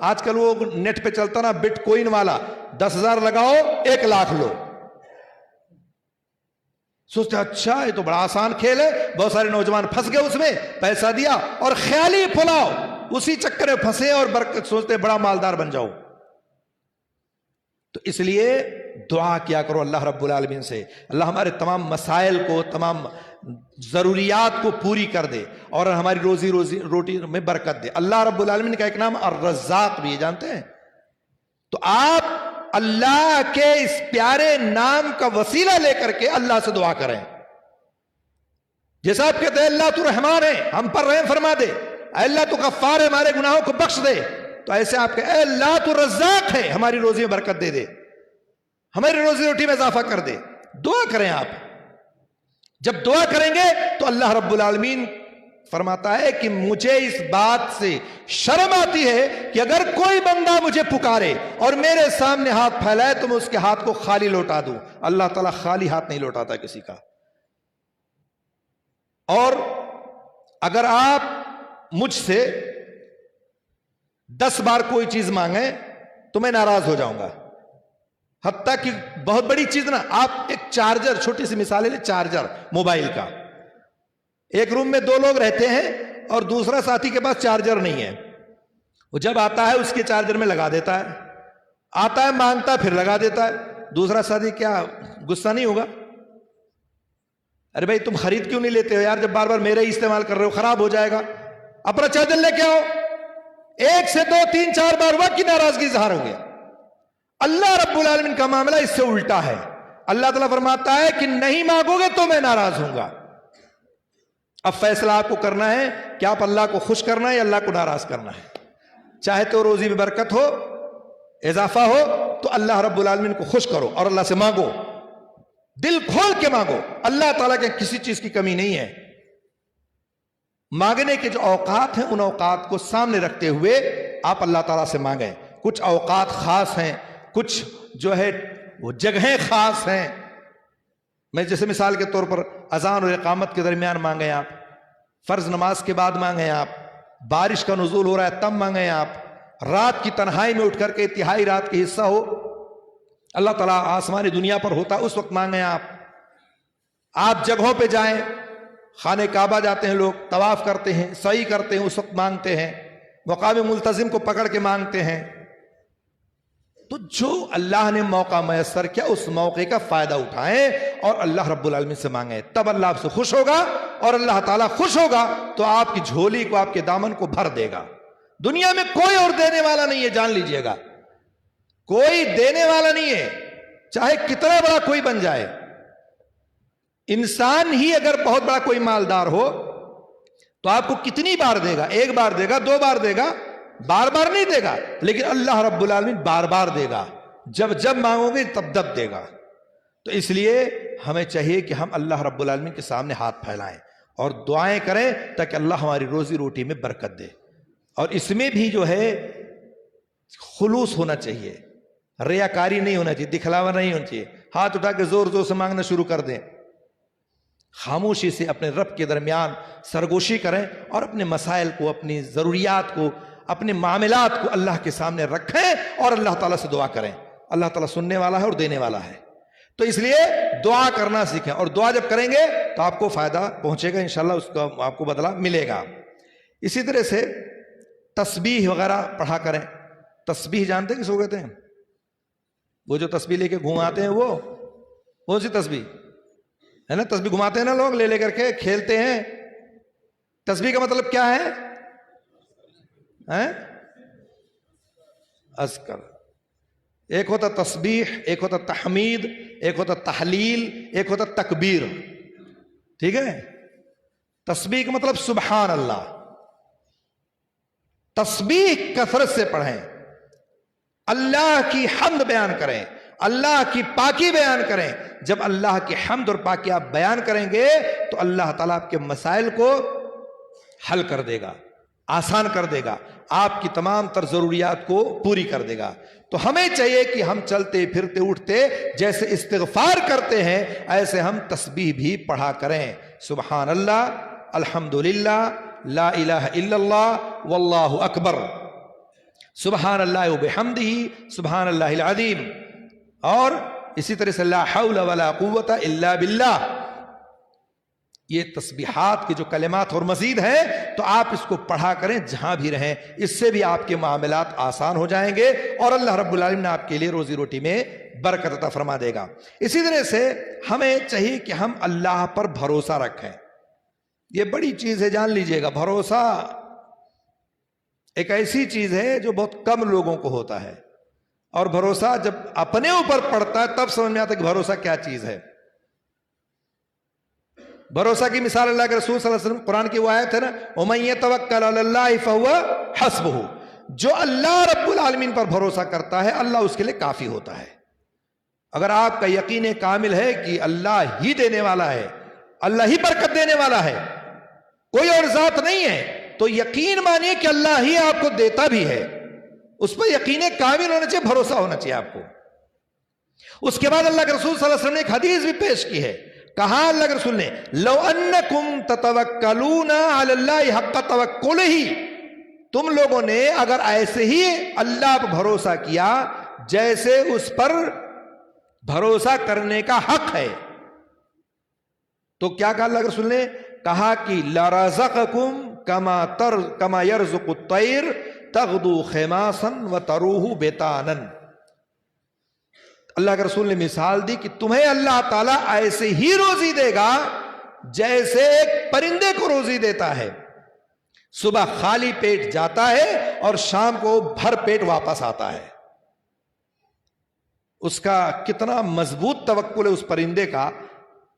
آج کل وہ نیٹ پہ چلتا نا بٹ کوئن والا، 10,000 لگاؤ 1,00,000 لو. سوچتے اچھا یہ تو بڑا آسان کھیل ہے. بہت سارے نوجوان پھنس گئے اس میں، پیسہ دیا اور خیالی پھلاؤ، اسی چکر میں پھنسے اور برکت سوچتے بڑا مالدار بن جاؤ. تو اس لیے دعا کیا کرو اللہ رب العالمین سے، اللہ ہمارے تمام مسائل کو، تمام ضروریات کو پوری کر دے اور ہماری روزی روٹی میں برکت دے. اللہ رب العالمین کا ایک نام الرزاق بھی ہے، جانتے ہیں؟ تو آپ اللہ کے اس پیارے نام کا وسیلہ لے کر کے اللہ سے دعا کریں. جیسا آپ کہتے ہیں اللہ تو رحمان ہے، ہم پر رحم فرما دے، اے اللہ تو غفار ہے، ہمارے گناہوں کو بخش دے. تو ایسے آپ کہتے ہیں اے اللہ تو رزاق ہے، ہماری روزی میں برکت دے دے، ہماری روزی روٹی میں اضافہ کر دے. دعا کریں. آپ جب دعا کریں گے تو اللہ رب العالمین فرماتا ہے کہ مجھے اس بات سے شرم آتی ہے کہ اگر کوئی بندہ مجھے پکارے اور میرے سامنے ہاتھ پھیلائے تو میں اس کے ہاتھ کو خالی لوٹا دوں. اللہ تعالیٰ خالی ہاتھ نہیں لوٹاتا کسی کا. اور اگر آپ مجھ سے 10 بار کوئی چیز مانگیں تو میں ناراض ہو جاؤں گا. حتیٰ کہ بہت بڑی چیز نا، آپ ایک چارجر، چھوٹی سی مثال ہے، چارجر موبائل کا، ایک روم میں 2 لوگ رہتے ہیں اور دوسرا ساتھی کے پاس چارجر نہیں ہے. وہ جب آتا ہے اس کے چارجر میں لگا دیتا ہے، آتا ہے مانگتا پھر لگا دیتا ہے. دوسرا ساتھی کیا غصہ نہیں ہوگا؟ ارے بھائی تم خرید کیوں نہیں لیتے ہو یار، جب بار بار میرے ہی استعمال کر رہے ہو، خراب ہو جائے گا، اپنا چارجر لے کے آؤ. 1 سے 2 3 4 بار وقت کی ناراضگی اظہار ہو گیا. اللہ رب العالمین کا معاملہ اس سے الٹا ہے. اللہ تعالیٰ فرماتا ہے کہ نہیں مانگو گے تو میں ناراض ہوں گا. اب فیصلہ آپ کو کرنا ہے کہ آپ اللہ کو خوش کرنا ہے یا اللہ کو ناراض کرنا ہے. چاہتے ہو روزی میں برکت ہو، اضافہ ہو، تو اللہ رب العالمین کو خوش کرو اور اللہ سے مانگو، دل کھول کے مانگو. اللہ تعالیٰ کے کسی چیز کی کمی نہیں ہے. مانگنے کے جو اوقات ہیں ان اوقات کو سامنے رکھتے ہوئے آپ اللہ تعالیٰ سے مانگیں. کچھ اوقات خاص ہیں، کچھ جو ہے وہ جگہیں خاص ہیں. میں جیسے مثال کے طور پر اذان اور اقامت کے درمیان مانگیں آپ، فرض نماز کے بعد مانگیں آپ، بارش کا نزول ہو رہا ہے تب مانگیں آپ، رات کی تنہائی میں اٹھ کر کے تہائی رات کی حصہ ہو، اللہ تعالیٰ آسمانی دنیا پر ہوتا اس وقت مانگیں آپ. آپ جگہوں پہ جائیں، خانہ کعبہ جاتے ہیں لوگ، طواف کرتے ہیں، سعی کرتے ہیں، اس وقت مانگتے ہیں، مقام ملتزم کو پکڑ کے مانگتے ہیں. تو جو اللہ نے موقع میسر کیا اس موقع کا فائدہ اٹھائیں اور اللہ رب العالمین سے مانگیں. تب اللہ آپ سے خوش ہوگا اور اللہ تعالیٰ خوش ہوگا تو آپ کی جھولی کو، آپ کے دامن کو بھر دے گا. دنیا میں کوئی اور دینے والا نہیں ہے، جان لیجئے گا، کوئی دینے والا نہیں ہے، چاہے کتنا بڑا کوئی بن جائے. انسان ہی اگر بہت بڑا کوئی مالدار ہو تو آپ کو کتنی بار دے گا؟ 1 بار دے گا، 2 بار دے گا، بار بار نہیں دے گا. لیکن اللہ رب العالمین بار بار دے گا، جب مانگو گے تب دے گا. تو اس لیے ہمیں چاہیے کہ ہم اللہ رب العالمین کے سامنے ہاتھ پھیلائیں اور دعائیں کریں تاکہ اللہ ہماری روزی روٹی میں برکت دے. اور اس میں بھی جو ہے خلوص ہونا چاہیے، ریاکاری نہیں ہونا چاہیے، دکھلاوا نہیں ہونا چاہیے. ہاتھ اٹھا کے زور زور سے مانگنا شروع کر دیں. خاموشی سے اپنے رب کے درمیان سرگوشی کریں اور اپنے مسائل کو، اپنی ضروریات کو، اپنے معاملات کو اللہ کے سامنے رکھیں اور اللہ تعالیٰ سے دعا کریں. اللہ تعالیٰ سننے والا ہے اور دینے والا ہے. تو اس لیے دعا کرنا سیکھیں، اور دعا جب کریں گے تو آپ کو فائدہ پہنچے گا انشاءاللہ، اس کا آپ کو بدلہ ملے گا. اسی طرح سے تسبیح وغیرہ پڑھا کریں. تسبیح جانتے ہیں کس کو کہتے ہیں؟ وہ جو تسبیح لے کے گھماتے ہیں، وہ کون سی تسبیح ہے نا؟ تسبیح گھماتے ہیں نا لوگ، لے کر کے کھیلتے ہیں. تسبیح کا مطلب کیا ہے؟ اذکر. ایک ہوتا تسبیح، ایک ہوتا تحمید، ایک ہوتا تحلیل، ایک ہوتا تکبیر. ٹھیک ہے؟ تسبیح کا مطلب سبحان اللہ. تسبیح کثرت سے پڑھیں، اللہ کی حمد بیان کریں، اللہ کی پاکی بیان کریں. جب اللہ کی حمد اور پاکی آپ بیان کریں گے تو اللہ تعالیٰ آپ کے مسائل کو حل کر دے گا، آسان کر دے گا، آپ کی تمام تر ضروریات کو پوری کر دے گا. تو ہمیں چاہیے کہ ہم چلتے پھرتے اٹھتے جیسے استغفار کرتے ہیں ایسے ہم تسبیح بھی پڑھا کریں. سبحان اللہ، الحمدللہ، لا الہ الا اللہ، واللہ اکبر. سبحان اللہ و بحمدہ سبحان اللہ العظیم، اور اسی طرح سے لا حول ولا قوت الا باللہ۔ یہ تسبیحات کے جو کلمات اور مزید ہیں تو آپ اس کو پڑھا کریں جہاں بھی رہیں، اس سے بھی آپ کے معاملات آسان ہو جائیں گے اور اللہ رب العالمین آپ کے لیے روزی روٹی میں برکت عطا فرما دے گا۔ اسی طرح سے ہمیں چاہیے کہ ہم اللہ پر بھروسہ رکھیں۔ یہ بڑی چیز ہے، جان لیجئے گا۔ بھروسہ ایک ایسی چیز ہے جو بہت کم لوگوں کو ہوتا ہے، اور بھروسہ جب اپنے اوپر پڑتا ہے تب سمجھ میں آتا ہے کہ بھروسہ کیا چیز ہے۔ بھروسہ کی مثال اللہ کے رسول صلی اللہ علیہ وسلم، قرآن کی وہ آیت ہے نا، وَمَن يَتَوَكَّلْ عَلَى اللَّهِ فَهُوَ حَسْبُهُ، جو اللہ رب العالمین پر بھروسہ کرتا ہے اللہ اس کے لیے کافی ہوتا ہے۔ اگر آپ کا یقین کامل ہے کہ اللہ ہی دینے والا ہے، اللہ ہی برکت دینے والا ہے، کوئی اور ذات نہیں ہے، تو یقین مانیے کہ اللہ ہی آپ کو دیتا بھی ہے، اس پر یقین کامل ہونا چاہیے، بھروسہ ہونا چاہیے آپ کو۔ اس کے بعد اللہ کے رسول صلی اللہ علیہ وسلم نے ایک حدیث بھی پیش کی ہے، کہا اللہ کے رسول نے لو انکم تتوکلون علی اللہ حق توکلہ، تم لوگوں نے اگر ایسے ہی اللہ پر بھروسہ کیا جیسے اس پر بھروسہ کرنے کا حق ہے، تو کیا کہا اللہ کے رسول نے؟ کہا کہ لرزقکم کما یرزق الطیر تغدو خماسا وتروح بطانا۔ اللہ کے رسول نے مثال دی کہ تمہیں اللہ تعالیٰ ایسے ہی روزی دے گا جیسے ایک پرندے کو روزی دیتا ہے، صبح خالی پیٹ جاتا ہے اور شام کو بھر پیٹ واپس آتا ہے۔ اس کا کتنا مضبوط توکل ہے اس پرندے کا۔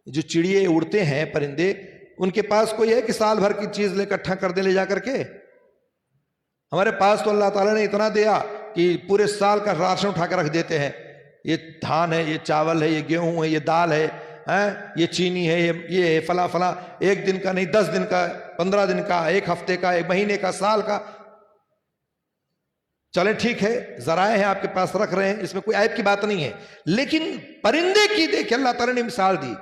جو چڑیے اڑتے ہیں پرندے، ان کے پاس کوئی ہے کہ سال بھر کی چیز لے اکٹھا کر دے لے جا کر کے؟ ہمارے پاس تو اللہ تعالیٰ نے اتنا دیا کہ پورے سال کا راشن اٹھا کر رکھ دیتے ہیں، یہ دھان ہے، یہ چاول ہے، یہ گیہوں ہے، یہ دال ہے، یہ چینی ہے، یہ ہے فلاں فلاں، ایک دن کا نہیں، 10 دن کا، 15 دن کا، ایک ہفتے کا، ایک مہینے کا، سال کا۔ چلے ٹھیک ہے، ذرائع ہیں آپ کے پاس، رکھ رہے ہیں، اس میں کوئی عیب کی بات نہیں ہے، لیکن پرندے کی دیکھیں اللہ تعالیٰ نے مثال دی،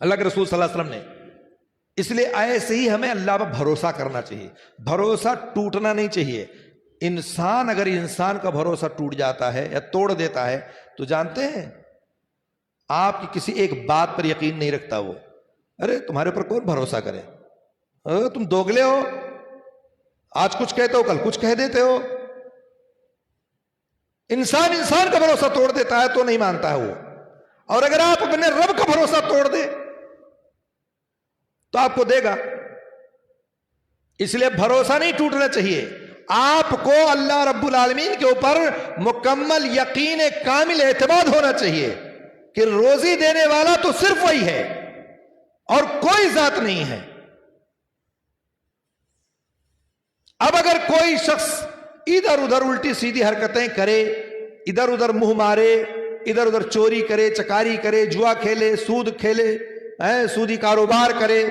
اللہ کے رسول صلی اللہ علیہ وسلم نے۔ اس لیے ایسے ہی ہمیں اللہ پر بھروسہ کرنا چاہیے، بھروسہ ٹوٹنا نہیں چاہیے۔ انسان اگر انسان کا بھروسہ ٹوٹ جاتا ہے یا توڑ دیتا ہے تو جانتے ہیں آپ کی کسی ایک بات پر یقین نہیں رکھتا وہ، ارے تمہارے پر کون بھروسہ کرے، تم دوگلے ہو، آج کچھ کہتے ہو کل کچھ کہہ دیتے ہو۔ انسان کا بھروسہ توڑ دیتا ہے تو نہیں مانتا ہے وہ، اور اگر آپ اپنے رب کا بھروسہ توڑ دے تو آپ کو دے گا۔ اس لیے بھروسہ نہیں ٹوٹنا چاہیے، آپ کو اللہ رب العالمین کے اوپر مکمل یقین کامل اعتماد ہونا چاہیے کہ روزی دینے والا تو صرف وہی ہے اور کوئی ذات نہیں ہے۔ اب اگر کوئی شخص ادھر ادھر الٹی سیدھی حرکتیں کرے، ادھر ادھر منہ مارے، ادھر ادھر چوری کرے، چکاری کرے، جوا کھیلے، سود کھیلے، سودی کاروبار کرے،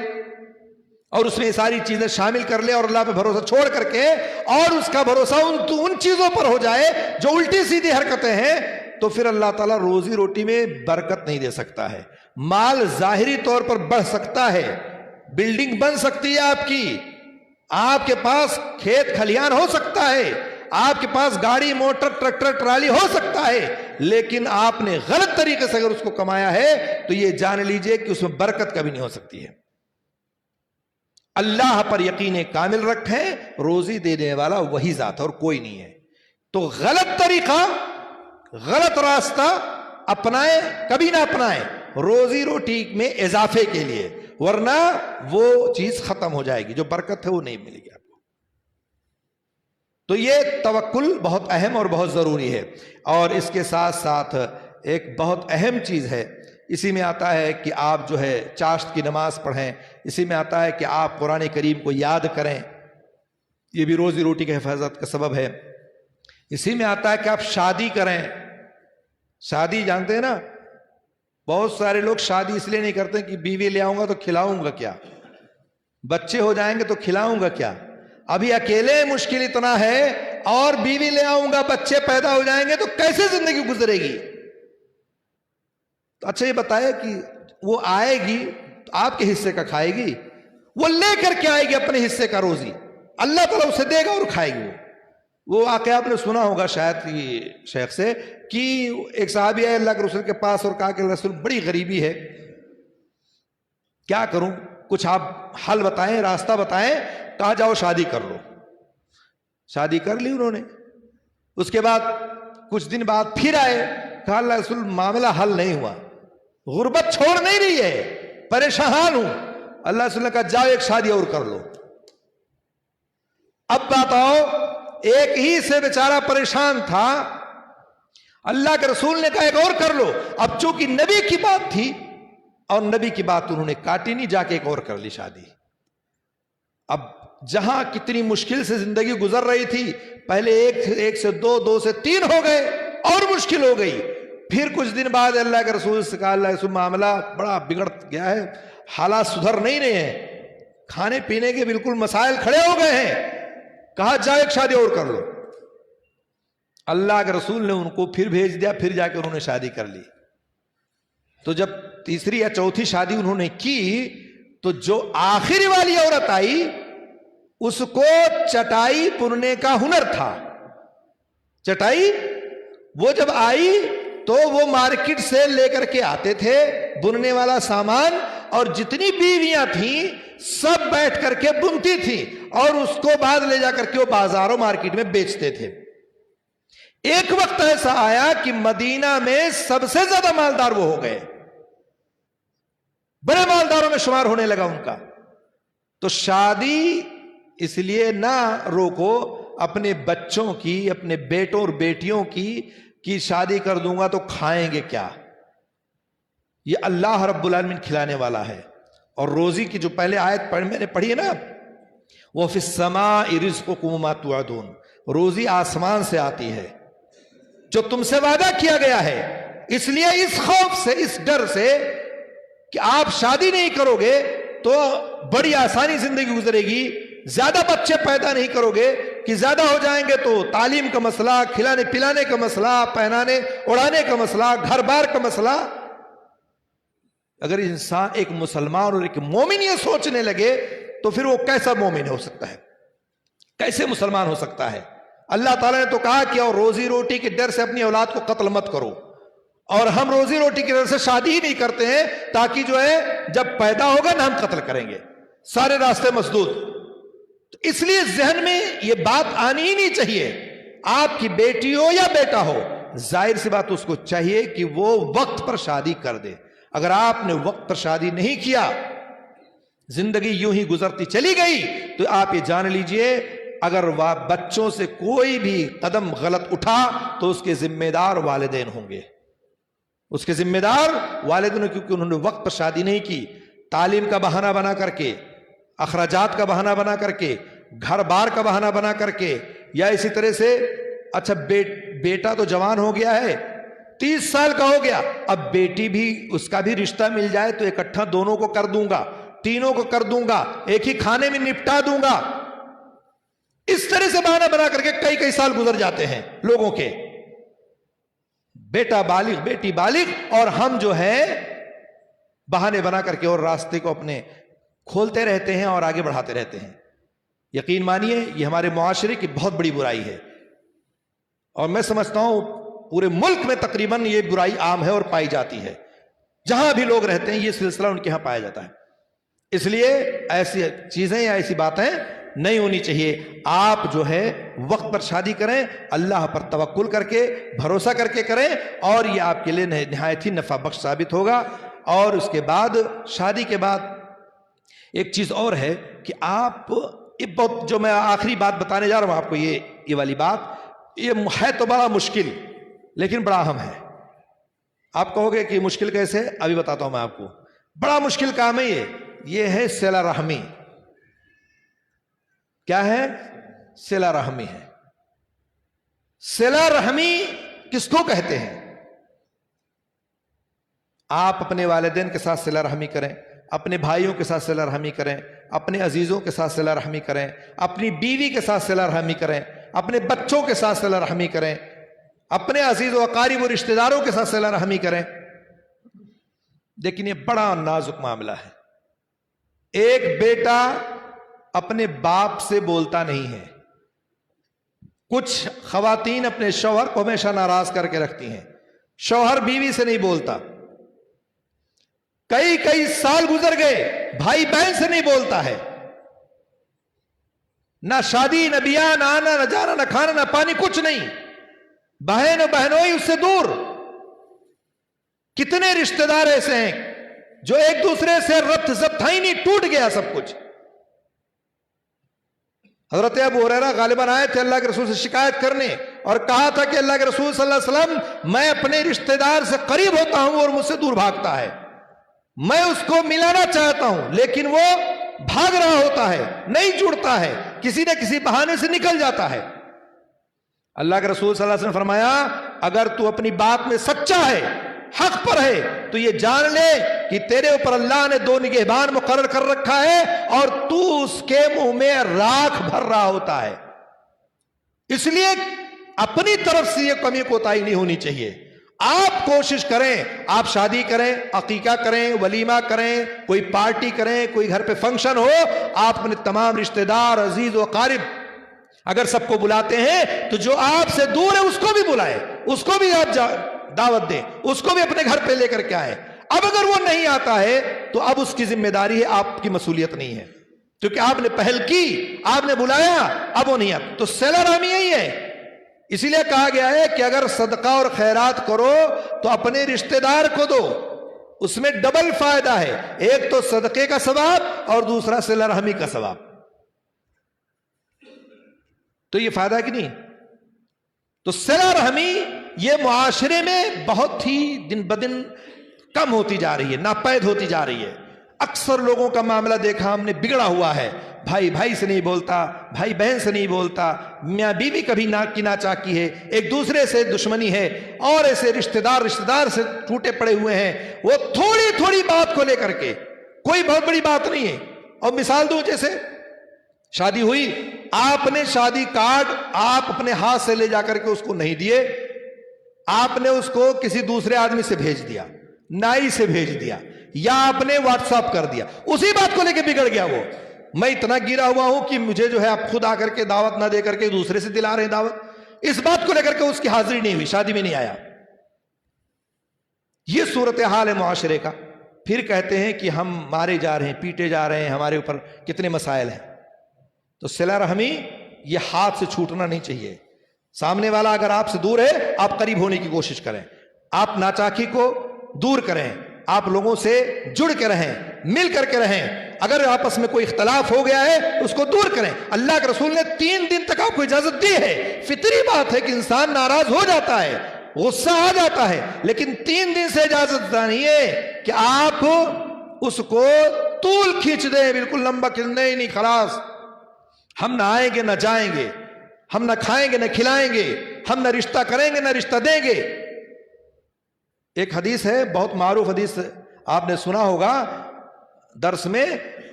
اور اس میں یہ ساری چیزیں شامل کر لے اور اللہ پہ بھروسہ چھوڑ کر کے اور اس کا بھروسہ ان چیزوں پر ہو جائے جو الٹی سیدھی حرکتیں ہیں، تو پھر اللہ تعالیٰ روزی روٹی میں برکت نہیں دے سکتا ہے۔ مال ظاہری طور پر بڑھ سکتا ہے، بلڈنگ بن سکتی ہے آپ کے پاس کھیت کھلیان ہو سکتا ہے، آپ کے پاس گاڑی موٹر ٹریکٹر ٹرالی ہو سکتا ہے، لیکن آپ نے غلط طریقے سے اگر اس کو کمایا ہے تو یہ جان لیجئے کہ اس میں برکت کبھی نہیں ہو سکتی ہے۔ اللہ پر یقین کامل رکھیں، روزی دینے والا وہی ذات ہے اور کوئی نہیں ہے۔ تو غلط طریقہ، غلط راستہ اپنائیں کبھی نہ اپنائیں روزی روٹی میں اضافے کے لیے، ورنہ وہ چیز ختم ہو جائے گی، جو برکت ہے وہ نہیں ملے گی آپ کو۔ تو یہ توکل بہت اہم اور بہت ضروری ہے۔ اور اس کے ساتھ ساتھ ایک بہت اہم چیز ہے، اسی میں آتا ہے کہ آپ جو ہے چاشت کی نماز پڑھیں، اسی میں آتا ہے کہ آپ قرآن کریم کو یاد کریں، یہ بھی روزی روٹی کے حفاظت کا سبب ہے۔ اسی میں آتا ہے کہ آپ شادی کریں، شادی جانتے ہیں نا، بہت سارے لوگ شادی اس لیے نہیں کرتے کہ بیوی لے آؤں گا تو کھلاؤں گا کیا، بچے ہو جائیں گے تو کھلاؤں گا کیا، ابھی اکیلے مشکل اتنا ہے اور بیوی لے آؤں گا، بچے پیدا ہو جائیں گے تو کیسے زندگی گزرے گی۔ تو اچھا یہ بتائے کہ وہ آئے گی تو آپ کے حصے کا کھائے گی، وہ لے کر کے آئے گی اپنے حصے کا روزی، اللہ تعالیٰ اسے دے گا اور کھائے گی، وہ واقعہ آپ نے سنا ہوگا شاید شیخ سے کہ ایک صحابی آئے اللہ کے رسول کے پاس اور کہا کہ اللہ رسول بڑی غریبی ہے، کیا کروں، کچھ آپ حل بتائیں، راستہ بتائیں۔ کہا جاؤ شادی کر لو۔ شادی کر لی انہوں نے۔ اس کے بعد کچھ دن بعد پھر آئے، کہا اللہ رسول معاملہ حل نہیں ہوا، غربت چھوڑ نہیں رہی ہے، پریشان ہوں۔ اللہ رسول نے کہا جاؤ ایک شادی اور کر لو۔ اب بتاؤ، ایک ہی سے بیچارہ پریشان تھا، اللہ کے رسول نے کہا ایک اور کر لو۔ اب چونکہ نبی کی بات تھی اور نبی کی بات انہوں نے کاٹی نہیں، جا کے ایک اور کر لی شادی۔ اب جہاں کتنی مشکل سے زندگی گزر رہی تھی، پہلے ایک سے دو، دو سے تین ہو گئے اور مشکل ہو گئی۔ پھر کچھ دن بعد اللہ کے رسول سے کہا اللہ کے رسول معاملہ بڑا بگڑ گیا ہے، حالات سدھر نہیں رہے ہیں، کھانے پینے کے بالکل مسائل کھڑے ہو گئے ہیں۔ کہا جا ایک شادی اور کر لو۔ اللہ کے رسول نے ان کو پھر بھیج دیا، پھر جا کے انہوں نے شادی کر لی۔ تو جب تیسری یا چوتھی شادی انہوں نے کی تو جو آخری والی عورت آئی اس کو چٹائی بننے کا ہنر تھا۔ چٹائی وہ جب آئی تو وہ مارکیٹ سے لے کر کے آتے تھے بننے والا سامان، اور جتنی بیویاں تھیں سب بیٹھ کر کے بنتی تھیں اور اس کو بعد لے جا کر کے وہ بازاروں مارکیٹ میں بیچتے تھے۔ ایک وقت ایسا آیا کہ مدینہ میں سب سے زیادہ مالدار وہ ہو گئے، بڑے مالداروں میں شمار ہونے لگا ان کا۔ تو شادی اس لیے نہ روکو اپنے بچوں کی، اپنے بیٹوں اور بیٹیوں کی شادی کر دوں گا تو کھائیں گے کیا؟ یہ اللہ رب العالمین کھلانے والا ہے۔ اور روزی کی جو پہلے آیت میں نے پڑھی ہے نا، وہ فی السماء رزقکم وما توعدون، روزی آسمان سے آتی ہے جو تم سے وعدہ کیا گیا ہے۔ اس لیے اس خوف سے، اس ڈر سے کہ آپ شادی نہیں کرو گے تو بڑی آسانی زندگی گزرے گی، زیادہ بچے پیدا نہیں کرو گے کہ زیادہ ہو جائیں گے تو تعلیم کا مسئلہ، کھلانے پلانے کا مسئلہ، پہنانے اڑانے کا مسئلہ، گھر بار کا مسئلہ۔ اگر انسان ایک مسلمان اور ایک مومن یہ سوچنے لگے تو پھر وہ کیسا مومن ہو سکتا ہے، کیسے مسلمان ہو سکتا ہے؟ اللہ تعالیٰ نے تو کہا کہ اور روزی روٹی کے ڈر سے اپنی اولاد کو قتل مت کرو، اور ہم روزی روٹی کے ڈر سے شادی ہی نہیں کرتے ہیں تاکہ جو ہے جب پیدا ہوگا نہ ہم قتل کریں گے، سارے راستے مسدود۔ تو اس لیے ذہن میں یہ بات آنی ہی نہیں چاہیے۔ آپ کی بیٹی ہو یا بیٹا ہو، ظاہر سی بات اس کو چاہیے کہ وہ وقت پر شادی کر دے۔ اگر آپ نے وقت پر شادی نہیں کیا، زندگی یوں ہی گزرتی چلی گئی، تو آپ یہ جان لیجئے اگر وہ بچوں سے کوئی بھی قدم غلط اٹھا تو اس کے ذمہ دار والدین ہوں گے، اس کے ذمہ دار والدین، کیونکہ انہوں نے وقت پر شادی نہیں کی، تعلیم کا بہانہ بنا کر کے، اخراجات کا بہانہ بنا کر کے، گھر بار کا بہانہ بنا کر کے، یا اسی طرح سے اچھا بیٹا تو جوان ہو گیا ہے، 30 سال کا ہو گیا، اب بیٹی بھی، اس کا بھی رشتہ مل جائے تو اکٹھا دونوں کو کر دوں گا، تینوں کو کر دوں گا، ایک ہی کھانے میں نپٹا دوں گا۔ اس طرح سے بہانہ بنا کر کے کئی سال گزر جاتے ہیں لوگوں کے، بیٹا بالغ، بیٹی بالغ، اور ہم جو ہے بہانے بنا کر کے اور راستے کو اپنے کھولتے رہتے ہیں اور آگے بڑھاتے رہتے ہیں۔ یقین مانیے یہ ہمارے معاشرے کی بہت بڑی برائی ہے، اور میں سمجھتا ہوں پورے ملک میں تقریباً یہ برائی عام ہے اور پائی جاتی ہے، جہاں بھی لوگ رہتے ہیں یہ سلسلہ ان کے ہاں پایا جاتا ہے۔ اس لیے ایسی چیزیں یا ایسی باتیں نہیں ہونی چاہیے۔ آپ جو ہے وقت پر شادی کریں، اللہ پر توکل کر کے، بھروسہ کر کے کریں، اور یہ آپ کے لیے نہایت ہی نفع بخش ثابت ہوگا۔ اور اس کے بعد، شادی کے بعد ایک چیز اور ہے کہ آپ، جو میں آخری بات بتانے جا رہا ہوں آپ کو، یہ والی بات، یہ ہے تو بڑا مشکل لیکن بڑا اہم ہے۔ آپ کہو گے کہ مشکل کیسے؟ ابھی بتاتا ہوں میں آپ کو۔ بڑا مشکل کام ہے یہ ہے صلہ رحمی۔ کیا ہے؟ صلہ رحمی ہے۔ صلہ رحمی کس کو کہتے ہیں؟ آپ اپنے والدین کے ساتھ صلہ رحمی کریں، اپنے بھائیوں کے ساتھ صلہ رحمی کریں، اپنے عزیزوں کے ساتھ صلہ رحمی کریں، اپنی بیوی کے ساتھ صلہ رحمی کریں، اپنے بچوں کے ساتھ صلہ رحمی کریں، اپنے عزیز و اقارب و رشتہ داروں کے ساتھ صلہ رحمی کریں۔ لیکن یہ بڑا نازک معاملہ ہے۔ ایک بیٹا اپنے باپ سے بولتا نہیں ہے، کچھ خواتین اپنے شوہر کو ہمیشہ ناراض کر کے رکھتی ہیں. شوہر بیوی سے نہیں بولتا, کئی سال گزر گئے, بھائی بہن سے نہیں بولتا ہے, نہ شادی نہ بیاہ نہ آنا نہ جانا نہ کھانا نہ پانی, کچھ نہیں. بہن و بہنوئی اس سے دور. کتنے رشتہ دار ایسے ہیں جو ایک دوسرے سے ربط ضبط ہی نہیں, ٹوٹ گیا سب کچھ. حضرت ابو ہریرہ غالباً آئے تھے اللہ کے رسول سے شکایت کرنے اور کہا تھا کہ اللہ کے رسول صلی اللہ علیہ وسلم, میں اپنے رشتہ دار سے قریب ہوتا ہوں اور مجھ سے دور بھاگتا ہے, میں اس کو ملانا چاہتا ہوں لیکن وہ بھاگ رہا ہوتا ہے, نہیں جڑتا ہے, کسی نہ کسی بہانے سے نکل جاتا ہے. اللہ کے رسول صلی اللہ علیہ وسلم فرمایا, اگر تو اپنی بات میں سچا ہے, حق پر ہے, تو یہ جان لے کہ تیرے اوپر اللہ نے 2 نگہبان مقرر کر رکھا ہے اور تو اس کے منہ میں راکھ بھر رہا ہوتا ہے. اس لیے اپنی طرف سے یہ کمی کوتاہی نہیں ہونی چاہیے. آپ کوشش کریں, آپ شادی کریں, عقیقہ کریں, ولیمہ کریں, کوئی پارٹی کریں, کوئی گھر پہ فنکشن ہو, آپ اپنے تمام رشتہ دار, عزیز و اقارب اگر سب کو بلاتے ہیں تو جو آپ سے دور ہے اس کو بھی بلائیں, اس کو بھی آپ دعوت دیں, اس کو بھی اپنے گھر پہ لے کر کے آئیں. اب اگر وہ نہیں آتا ہے تو اب اس کی ذمہ داری ہے, آپ کی مسئولیت نہیں ہے, کیونکہ آپ نے پہل کی, آپ نے بلایا, اب وہ نہیں آتا. تو صلہ رحمی یہی ہے. اسی لیے کہا گیا ہے کہ اگر صدقہ اور خیرات کرو تو اپنے رشتہ دار کو دو, اس میں ڈبل فائدہ ہے, ایک تو صدقے کا ثواب اور دوسرا صلہ رحمی کا ثواب. تو یہ فائدہ کہ نہیں؟ تو صلہ رحمی یہ معاشرے میں بہت ہی دن بدن کم ہوتی جا رہی ہے, ناپید ہوتی جا رہی ہے. اکثر لوگوں کا معاملہ دیکھا ہم نے بگڑا ہوا ہے, بھائی بھائی سے نہیں بولتا, بھائی بہن سے نہیں بولتا, میاں بیوی کبھی ناک کی ناچاکی ہے, ایک دوسرے سے دشمنی ہے, اور ایسے رشتہ دار سے ٹوٹے پڑے ہوئے ہیں, وہ تھوڑی تھوڑی بات کو لے کر کے, کوئی بہت بڑی بات نہیں ہے. اور مثال دوں, جیسے شادی ہوئی, آپ نے شادی کارڈ آپ اپنے ہاتھ سے لے جا کر کے اس کو نہیں دیے, آپ نے اس کو کسی دوسرے آدمی سے بھیج دیا, نائی سے بھیج دیا, یا آپ نے واٹس ایپ کر دیا, اسی بات کو لے کے بگڑ گیا وہ. میں اتنا گرا ہوا ہوں کہ مجھے جو ہے آپ خود آ کر کے دعوت نہ دے کر کے دوسرے سے دلا رہے ہیں دعوت, اس بات کو لے کر کے اس کی حاضری نہیں ہوئی, شادی میں نہیں آیا. یہ صورتحال ہے معاشرے کا. پھر کہتے ہیں کہ ہم مارے جا رہے ہیں, پیٹے جا رہے ہیں, ہمارے اوپر کتنے مسائل ہیں. تو صلہ رحمی یہ ہاتھ سے چھوٹنا نہیں چاہیے. سامنے والا اگر آپ سے دور ہے, آپ قریب ہونے کی کوشش کریں, آپ ناچاکی کو دور کریں, آپ لوگوں سے جڑ کے رہیں, مل کر کے رہیں. اگر آپس میں کوئی اختلاف ہو گیا ہے اس کو دور کریں. اللہ کے رسول نے 3 دن تک آپ کو اجازت دی ہے. فطری بات ہے کہ انسان ناراض ہو جاتا ہے, غصہ آ جاتا ہے, لیکن 3 دن سے اجازت نہیں ہے کہ آپ اس کو طول کھینچ دیں, بالکل لمبا کھینچ دیں. نہیں, خلاص ہم نہ آئیں گے نہ جائیں گے, ہم نہ کھائیں گے نہ کھلائیں گے, ہم نہ رشتہ کریں گے نہ رشتہ دیں گے. ایک حدیث ہے, بہت معروف حدیث, آپ نے سنا ہوگا درس میں,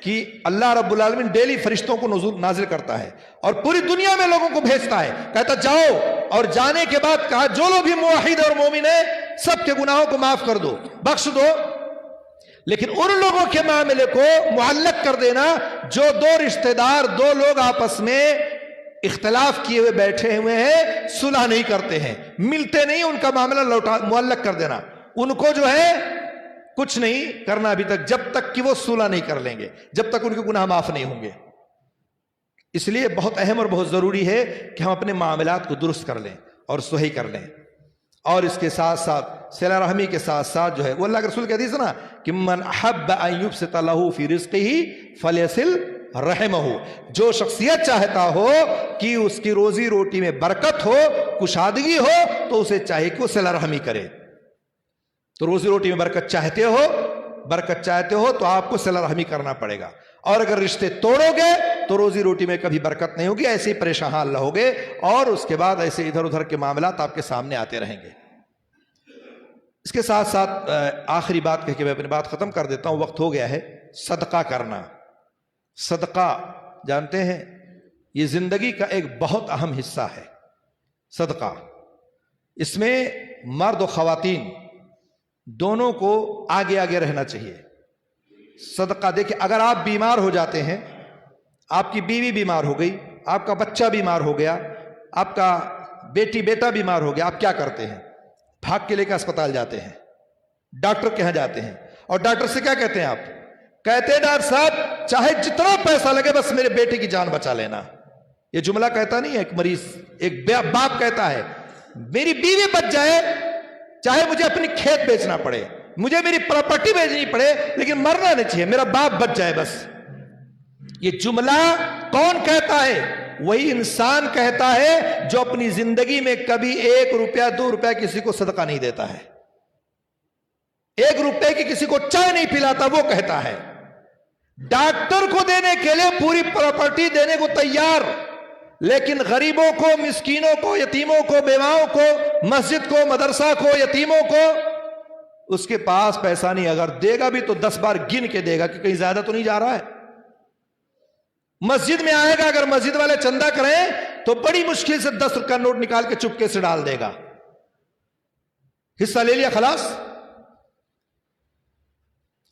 کہ اللہ رب العالمین ڈیلی فرشتوں کو نازل کرتا ہے اور پوری دنیا میں لوگوں کو بھیجتا ہے. کہتا جاؤ, اور جانے کے بعد کہا جو لوگ بھی موحد اور مومن ہیں سب کے گناہوں کو معاف کر دو, بخش دو, لیکن ان لوگوں کے معاملے کو معلق کر دینا جو 2 رشتہ دار, 2 لوگ آپس میں اختلاف کیے ہوئے بیٹھے ہوئے ہیں, صلح نہیں کرتے ہیں, ملتے نہیں, ان کا معاملہ معلق کر دینا. ان کو جو ہے کچھ نہیں کرنا ابھی تک, جب تک کہ وہ صلح نہیں کر لیں گے, جب تک ان کے گناہ معاف نہیں ہوں گے. اس لیے بہت اہم اور بہت ضروری ہے کہ ہم اپنے معاملات کو درست کر لیں اور صحیح کر لیں. اور اس کے ساتھ ساتھ صلہ رحمی کے ساتھ ساتھ جو ہے, وہ اللہ کے رسول کی حدیث ہے نا کہ من احب ان یبسط له فی رزقہ فلیصل رحمہ, جو شخصیت چاہتا ہو کہ اس کی روزی روٹی میں برکت ہو, کشادگی ہو, تو اسے چاہیے کہ وہ صلہ رحمی کرے. تو روزی روٹی میں برکت چاہتے ہو تو آپ کو صلہ رحمی کرنا پڑے گا. اور اگر رشتے توڑو گے تو روزی روٹی میں کبھی برکت نہیں ہوگی, ایسے ہی پریشان حال رہو گے, اور اس کے بعد ایسے ادھر ادھر کے معاملات آپ کے سامنے آتے رہیں گے. اس کے ساتھ ساتھ آخری بات کہہ کے میں اپنی بات ختم کر دیتا ہوں, وقت ہو گیا ہے. صدقہ کرنا. صدقہ جانتے ہیں یہ زندگی کا ایک بہت اہم حصہ ہے. صدقہ, اس میں مرد و خواتین دونوں کو آگے آگے رہنا چاہیے. صدقہ دیکھیں, اگر آپ بیمار ہو جاتے ہیں, آپ کی بیوی بیمار ہو گئی, آپ کا بچہ بیمار ہو گیا, آپ کا بیٹا بیمار ہو گیا، آپ کیا کرتے ہیں؟ بھاگ کے لے کے اسپتال جاتے ہیں، ڈاکٹر کے یہاں جاتے ہیں، اور ڈاکٹر سے کیا کہتے ہیں آپ؟ کہتے ہیں ڈاکٹر صاحب چاہے جتنا پیسہ لگے بس میرے بیٹے کی جان بچا لینا۔ یہ جملہ کہتا نہیں ہے ایک مریض، ایک باپ کہتا ہے میری بیوی بچ جائے، چاہے مجھے اپنی کھیت بیچنا پڑے، مجھے میری پراپرٹی بیچنی پڑے، لیکن مرنا نہیں چاہیے، میرا باپ بچ جائے بس۔ یہ جملہ کون کہتا ہے؟ وہی انسان کہتا ہے جو اپنی زندگی میں کبھی 1 روپیہ 2 روپیہ کسی کو صدقہ نہیں دیتا ہے، 1 روپے کی کسی کو چائے نہیں پلاتا، وہ کہتا ہے۔ ڈاکٹر کو دینے کے لیے پوری پراپرٹی دینے کو تیار، لیکن غریبوں کو، مسکینوں کو، یتیموں کو، بیواؤں کو، مسجد کو، مدرسہ کو، یتیموں کو، اس کے پاس پیسہ نہیں، اگر دے گا بھی تو 10 بار گن کے دے گا کہ کہیں زیادہ تو نہیں جا رہا ہے۔ مسجد میں آئے گا، اگر مسجد والے چندہ کریں تو بڑی مشکل سے 10 روپے کا نوٹ نکال کے چپکے سے ڈال دے گا، حصہ لے لیا خلاص۔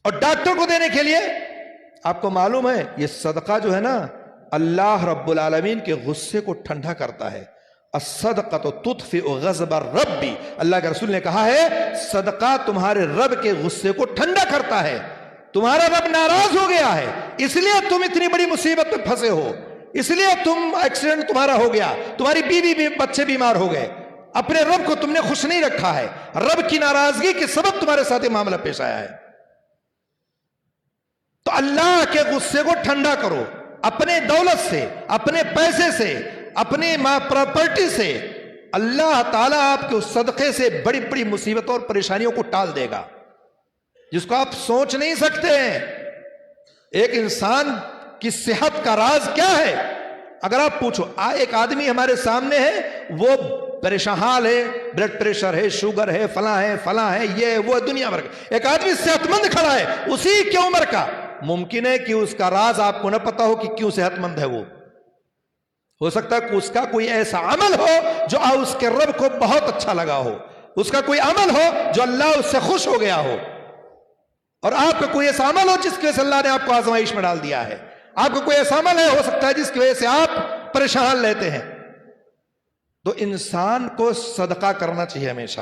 اور ڈاکٹر کو دینے کے لیے آپ کو معلوم ہے یہ صدقہ جو ہے نا اللہ رب العالمین کے غصے کو ٹھنڈا کرتا ہے۔ الصدقۃ تطفئ غضب الرب، اللہ کے رسول نے کہا ہے صدقہ تمہارے رب کے غصے کو ٹھنڈا کرتا ہے۔ تمہارا رب ناراض ہو گیا ہے، اس لیے تم اتنی بڑی مصیبت میں پھنسے ہو، اس لیے تم ایکسیڈنٹ تمہارا ہو گیا، تمہاری بیوی بچے بیمار ہو گئے، اپنے رب کو تم نے خوش نہیں رکھا ہے، رب کی ناراضگی کے سبب تمہارے ساتھ یہ معاملہ پیش آیا ہے۔ تو اللہ کے غصے کو ٹھنڈا کرو، اپنے دولت سے، اپنے پیسے سے، اپنی پراپرٹی سے، اللہ تعالیٰ آپ کے اس صدقے سے بڑی بڑی مصیبتوں اور پریشانیوں کو ٹال دے گا جس کو آپ سوچ نہیں سکتے ہیں۔ ایک انسان کی صحت کا راز کیا ہے؟ اگر آپ پوچھو، ایک آدمی ہمارے سامنے ہے، وہ پریشان حال ہے، بلڈ پریشر ہے، شوگر ہے، فلاں ہے، یہ وہ دنیا بھر کا، ایک آدمی صحت مند کھڑا ہے اسی کی عمر کا، ممکن ہے کہ اس کا راز آپ کو نہ پتا ہو کہ کیوں صحت مند ہے وہ، ہو سکتا ہے کہ اس کا کوئی ایسا عمل ہو جو اس کے رب کو بہت اچھا لگا ہو، اس کا کوئی عمل ہو جو اللہ اس سے خوش ہو گیا ہو، اور آپ کا کوئی ایسا عمل ہو جس کی وجہ سے اللہ نے آپ کو آزمائش میں ڈال دیا ہے، آپ کا کوئی ایسا عمل ہے ہو سکتا ہے جس کی وجہ سے آپ پریشان لیتے ہیں۔ تو انسان کو صدقہ کرنا چاہیے ہمیشہ،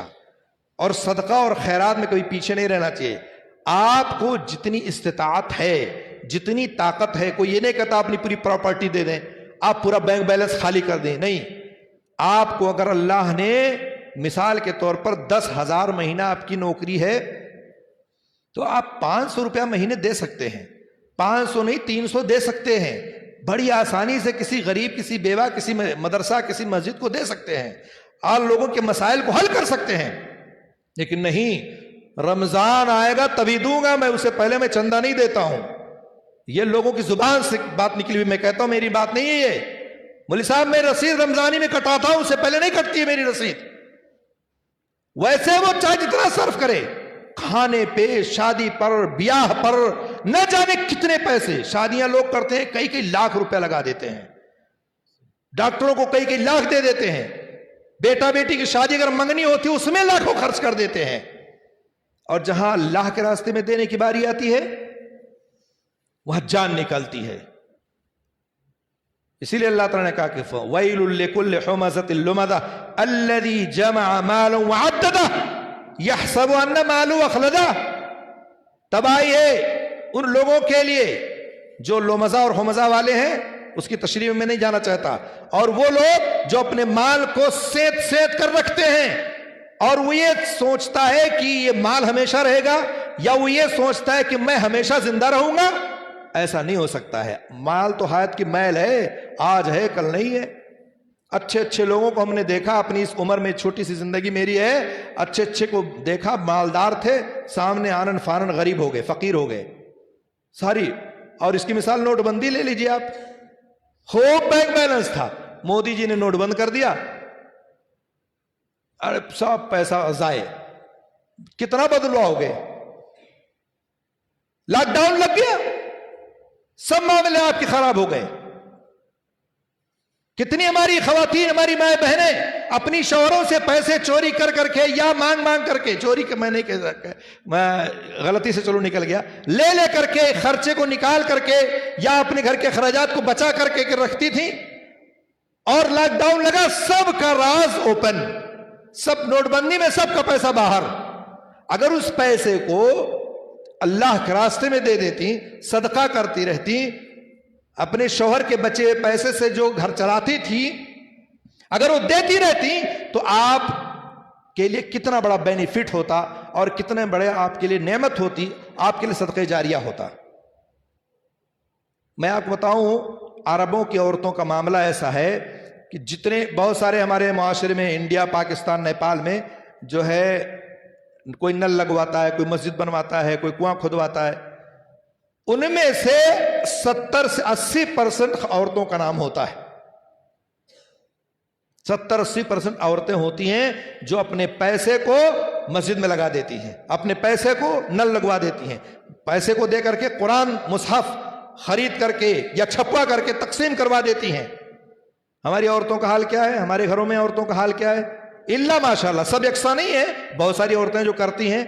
اور صدقہ اور خیرات میں کبھی پیچھے نہیں رہنا چاہیے۔ آپ کو جتنی استطاعت ہے، جتنی طاقت ہے، کوئی یہ نہیں کہتا اپنی پوری پراپرٹی دے دیں، آپ پورا بینک بیلنس خالی کر دیں، نہیں، آپ کو اگر اللہ نے مثال کے طور پر 10,000 مہینہ آپ کی نوکری ہے تو آپ 500 روپیہ مہینے دے سکتے ہیں، 500 نہیں 300 دے سکتے ہیں، بڑی آسانی سے کسی غریب، کسی بیوہ، کسی مدرسہ، کسی مسجد کو دے سکتے ہیں، اور لوگوں کے مسائل کو حل کر سکتے ہیں۔ لیکن نہیں، رمضان آئے گا تبھی دوں گا، میں اسے پہلے میں چندہ نہیں دیتا ہوں، یہ لوگوں کی زبان سے بات نکلی ہوئی، میں کہتا ہوں میری بات نہیں ہے یہ، مولوی صاحب میں رسید رمضانی میں کٹاتا ہوں، اس سے پہلے نہیں کٹتی ہے میری رسید۔ ویسے وہ چاہے جتنا صرف کرے، کھانے پہ، شادی پر، بیاہ پر، نہ جانے کتنے پیسے، شادیاں لوگ کرتے ہیں کئی لاکھ روپے لگا دیتے ہیں، ڈاکٹروں کو کئی لاکھ دے دیتے ہیں، بیٹا بیٹی کی شادی اگر منگنی ہوتی ہے اس میں لاکھوں خرچ کر دیتے ہیں، اور جہاں اللہ کے راستے میں دینے کی باری آتی ہے وہاں جان نکلتی ہے۔ اسی لیے اللہ تعالیٰ نے کہا کہ وَيْلٌ لِكُلِّ حُمَزَةٍ لُمَزَةٍ الَّذِي جَمَعَ مَالًا وَعَدَّدَهُ يَحْسَبُ أَنَّ مَالَهُ أَخْلَدَهُ، تباہی ہے ان لوگوں کے لیے جو لومزہ اور حمزہ والے ہیں، اس کی تشریح میں نہیں جانا چاہتا، اور وہ لوگ جو اپنے مال کو سیت کر رکھتے ہیں، اور وہ یہ سوچتا ہے کہ یہ مال ہمیشہ رہے گا، یا وہ یہ سوچتا ہے کہ میں ہمیشہ زندہ رہوں گا۔ ایسا نہیں ہو سکتا ہے، مال تو حیات کی میل ہے، آج ہے کل نہیں ہے۔ اچھے اچھے لوگوں کو ہم نے دیکھا اپنی اس عمر میں، چھوٹی سی زندگی میری ہے، اچھے اچھے کو دیکھا، مالدار تھے، سامنے آنن فانن غریب ہو گئے، فقیر ہو گئے ساری۔ اور اس کی مثال نوٹ بندی لے لیجئے آپ، خوب بینک بیلنس تھا، مودی جی نے نوٹ بند کر دیا، ارے سب پیسہ ضائع، کتنا بدلوا ہو گئے، لاک ڈاؤن لگ گیا، سب معاملے آپ کے خراب ہو گئے۔ کتنی ہماری خواتین، ہماری مائیں بہنیں اپنی شوہروں سے پیسے چوری کر کے یا مانگ کر کے، چوری کے میں نہیں کہہ سکتا، میں غلطی سے چلو نکل گیا، لے کر کے خرچے کو نکال کر کے یا اپنے گھر کے اخراجات کو بچا کر کے رکھتی تھی، اور لاک ڈاؤن لگا, سب کا راز اوپن, سب نوٹ بندی میں سب کا پیسہ باہر. اگر اس پیسے کو اللہ کے راستے میں دے دیتی, صدقہ کرتی رہتی, اپنے شوہر کے بچے ہوئے پیسے سے جو گھر چلاتی تھی اگر وہ دیتی رہتی, تو آپ کے لیے کتنا بڑا بینیفٹ ہوتا اور کتنے بڑے آپ کے لیے نعمت ہوتی, آپ کے لیے صدقہ جاریہ ہوتا. میں آپ کو بتاؤں, عربوں کی عورتوں کا معاملہ ایسا ہے کہ جتنے بہت سارے ہمارے معاشرے میں, انڈیا, پاکستان, نیپال میں جو ہے کوئی نل لگواتا ہے, کوئی مسجد بنواتا ہے, کوئی کنواں کھدواتا ہے, ان میں سے 70 سے 80% عورتوں کا نام ہوتا ہے. 70-80% عورتیں ہوتی ہیں جو اپنے پیسے کو مسجد میں لگا دیتی ہیں, اپنے پیسے کو نل لگوا دیتی ہیں, پیسے کو دے کر کے قرآن مصحف خرید کر کے یا چھپوا کر کے تقسیم کروا دیتی ہیں. ہماری عورتوں کا حال کیا ہے, ہمارے گھروں میں عورتوں کا حال کیا ہے؟ اللہ ماشاءاللہ سب یکساں نہیں ہے, بہت ساری عورتیں جو کرتی ہیں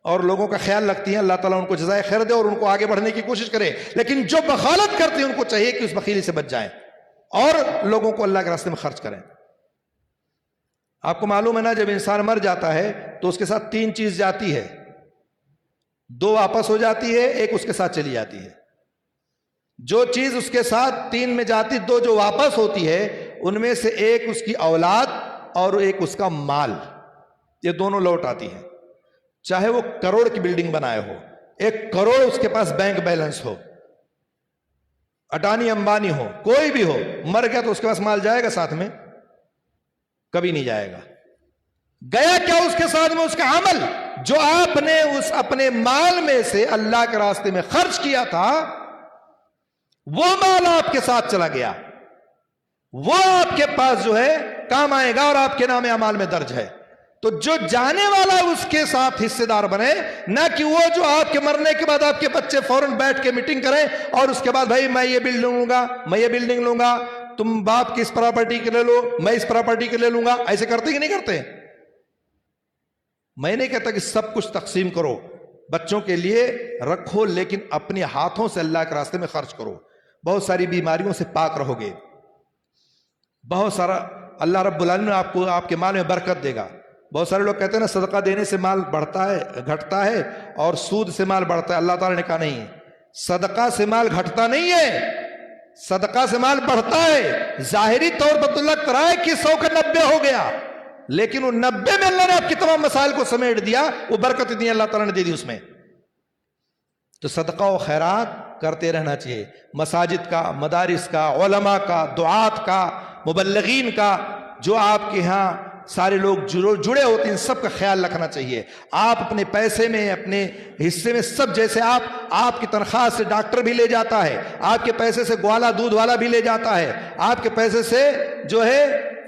اور لوگوں کا خیال رکھتی ہیں, اللہ تعالیٰ ان کو جزائے خیر دے اور ان کو آگے بڑھنے کی کوشش کرے. لیکن جو بخالت کرتی ہیں ان کو چاہیے کہ اس بخیلی سے بچ جائیں اور لوگوں کو اللہ کے راستے میں خرچ کریں. آپ کو معلوم ہے نا, جب انسان مر جاتا ہے تو اس کے ساتھ 3 چیز جاتی ہے, 2 واپس ہو جاتی ہے, ایک اس کے ساتھ چلی جاتی ہے. جو چیز اس کے ساتھ 3 میں جاتی, 2 جو واپس ہوتی ہے, ان میں سے ایک اس کی اولاد اور ایک اس کا مال, یہ دونوں لوٹ آتی ہیں. چاہے وہ کروڑ کی بلڈنگ بنائے ہو, 1 کروڑ اس کے پاس بینک بیلنس ہو, اڈانی امبانی ہو, کوئی بھی ہو, مر گیا تو اس کے پاس مال جائے گا ساتھ میں؟ کبھی نہیں جائے گا. گیا کیا اس کے ساتھ میں؟ اس کا عمل. جو آپ نے اس اپنے مال میں سے اللہ کے راستے میں خرچ کیا تھا, وہ مال آپ کے ساتھ چلا گیا, وہ آپ کے پاس جو ہے کام آئے گا اور آپ کے نام اعمال میں درج ہے. تو جو جانے والا اس کے ساتھ حصے دار بنے, نہ کہ وہ جو آپ کے مرنے کے بعد آپ کے بچے فوراً بیٹھ کے میٹنگ کریں اور اس کے بعد بھائی میں یہ بلڈنگ لوں گا, میں یہ بلڈنگ لوں گا, تم باپ کی اس پراپرٹی کے لے لو, میں اس پراپرٹی کے لے لوں گا. ایسے کرتے کہ نہیں کرتے؟ میں نہیں کہتا کہ سب کچھ تقسیم کرو, بچوں کے لیے رکھو, لیکن اپنے ہاتھوں سے اللہ کے راستے میں خرچ کرو. بہت ساری بیماریوں سے پاک رہو گے, بہت سارا اللہ رب العالمین آپ کو آپ کے مال میں برکت دے گا. بہت سارے لوگ کہتے ہیں نا صدقہ دینے سے مال بڑھتا ہے, گھٹتا ہے, اور سود سے مال بڑھتا ہے. اللہ تعالیٰ نے کہا نہیں ہے, صدقہ سے مال گھٹتا نہیں ہے, صدقہ سے مال بڑھتا ہے. ظاہری طور پر تو لگ رہا ہے کہ 100 کا 90 ہو گیا, لیکن وہ 90 میں اللہ نے آپ کے تمام مسائل کو سمیٹ دیا, وہ برکت اتنی اللہ تعالیٰ نے دے دی اس میں. تو صدقہ و خیرات کرتے رہنا چاہیے. مساجد کا, مدارس کا, علماء کا, دعات کا, مبلغین کا, جو آپ کے ہاں سارے لوگ جڑے ہوتے ہیں, سب کا خیال رکھنا چاہیے. آپ اپنے پیسے میں, اپنے حصے میں سب, جیسے آپ کی تنخواہ سے ڈاکٹر بھی لے جاتا ہے, آپ کے پیسے سے گوالا دودھ والا بھی لے جاتا ہے, آپ کے پیسے سے جو ہے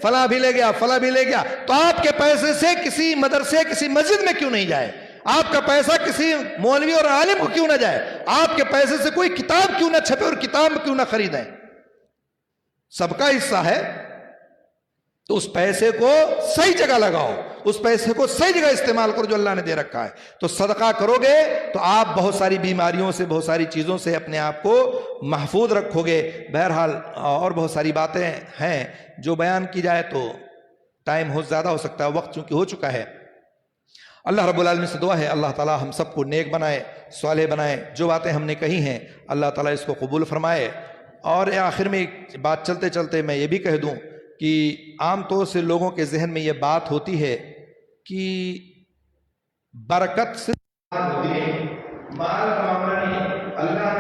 فلاں بھی لے گیا, فلاں بھی لے گیا, تو آپ کے پیسے سے کسی مدرسے, کسی مسجد میں کیوں نہیں جائے؟ آپ کا پیسہ کسی مولوی اور عالم کو کیوں نہ جائے؟ آپ کے پیسے سے کوئی کتاب کیوں نہ چھپے اور کتاب کیوں نہ خریدیں؟ سب کا حصہ ہے. تو اس پیسے کو صحیح جگہ لگاؤ, اس پیسے کو صحیح جگہ استعمال کرو جو اللہ نے دے رکھا ہے. تو صدقہ کرو گے تو آپ بہت ساری بیماریوں سے, بہت ساری چیزوں سے اپنے آپ کو محفوظ رکھو گے. بہرحال اور بہت ساری باتیں ہیں جو بیان کی جائے تو ٹائم زیادہ ہو سکتا ہے, وقت چونکہ ہو چکا ہے. اللہ رب العالمین سے دعا ہے اللہ تعالیٰ ہم سب کو نیک بنائے, صالح بنائے. جو باتیں ہم نے کہی ہیں اللہ تعالیٰ اس کو قبول فرمائے. اور آخر میں ایک بات چلتے چلتے میں یہ بھی کہہ دوں کہ عام طور سے لوگوں کے ذہن میں یہ بات ہوتی ہے کہ برکت سے ہوتی ہے, مال کا معاملہ نہیں. اللہ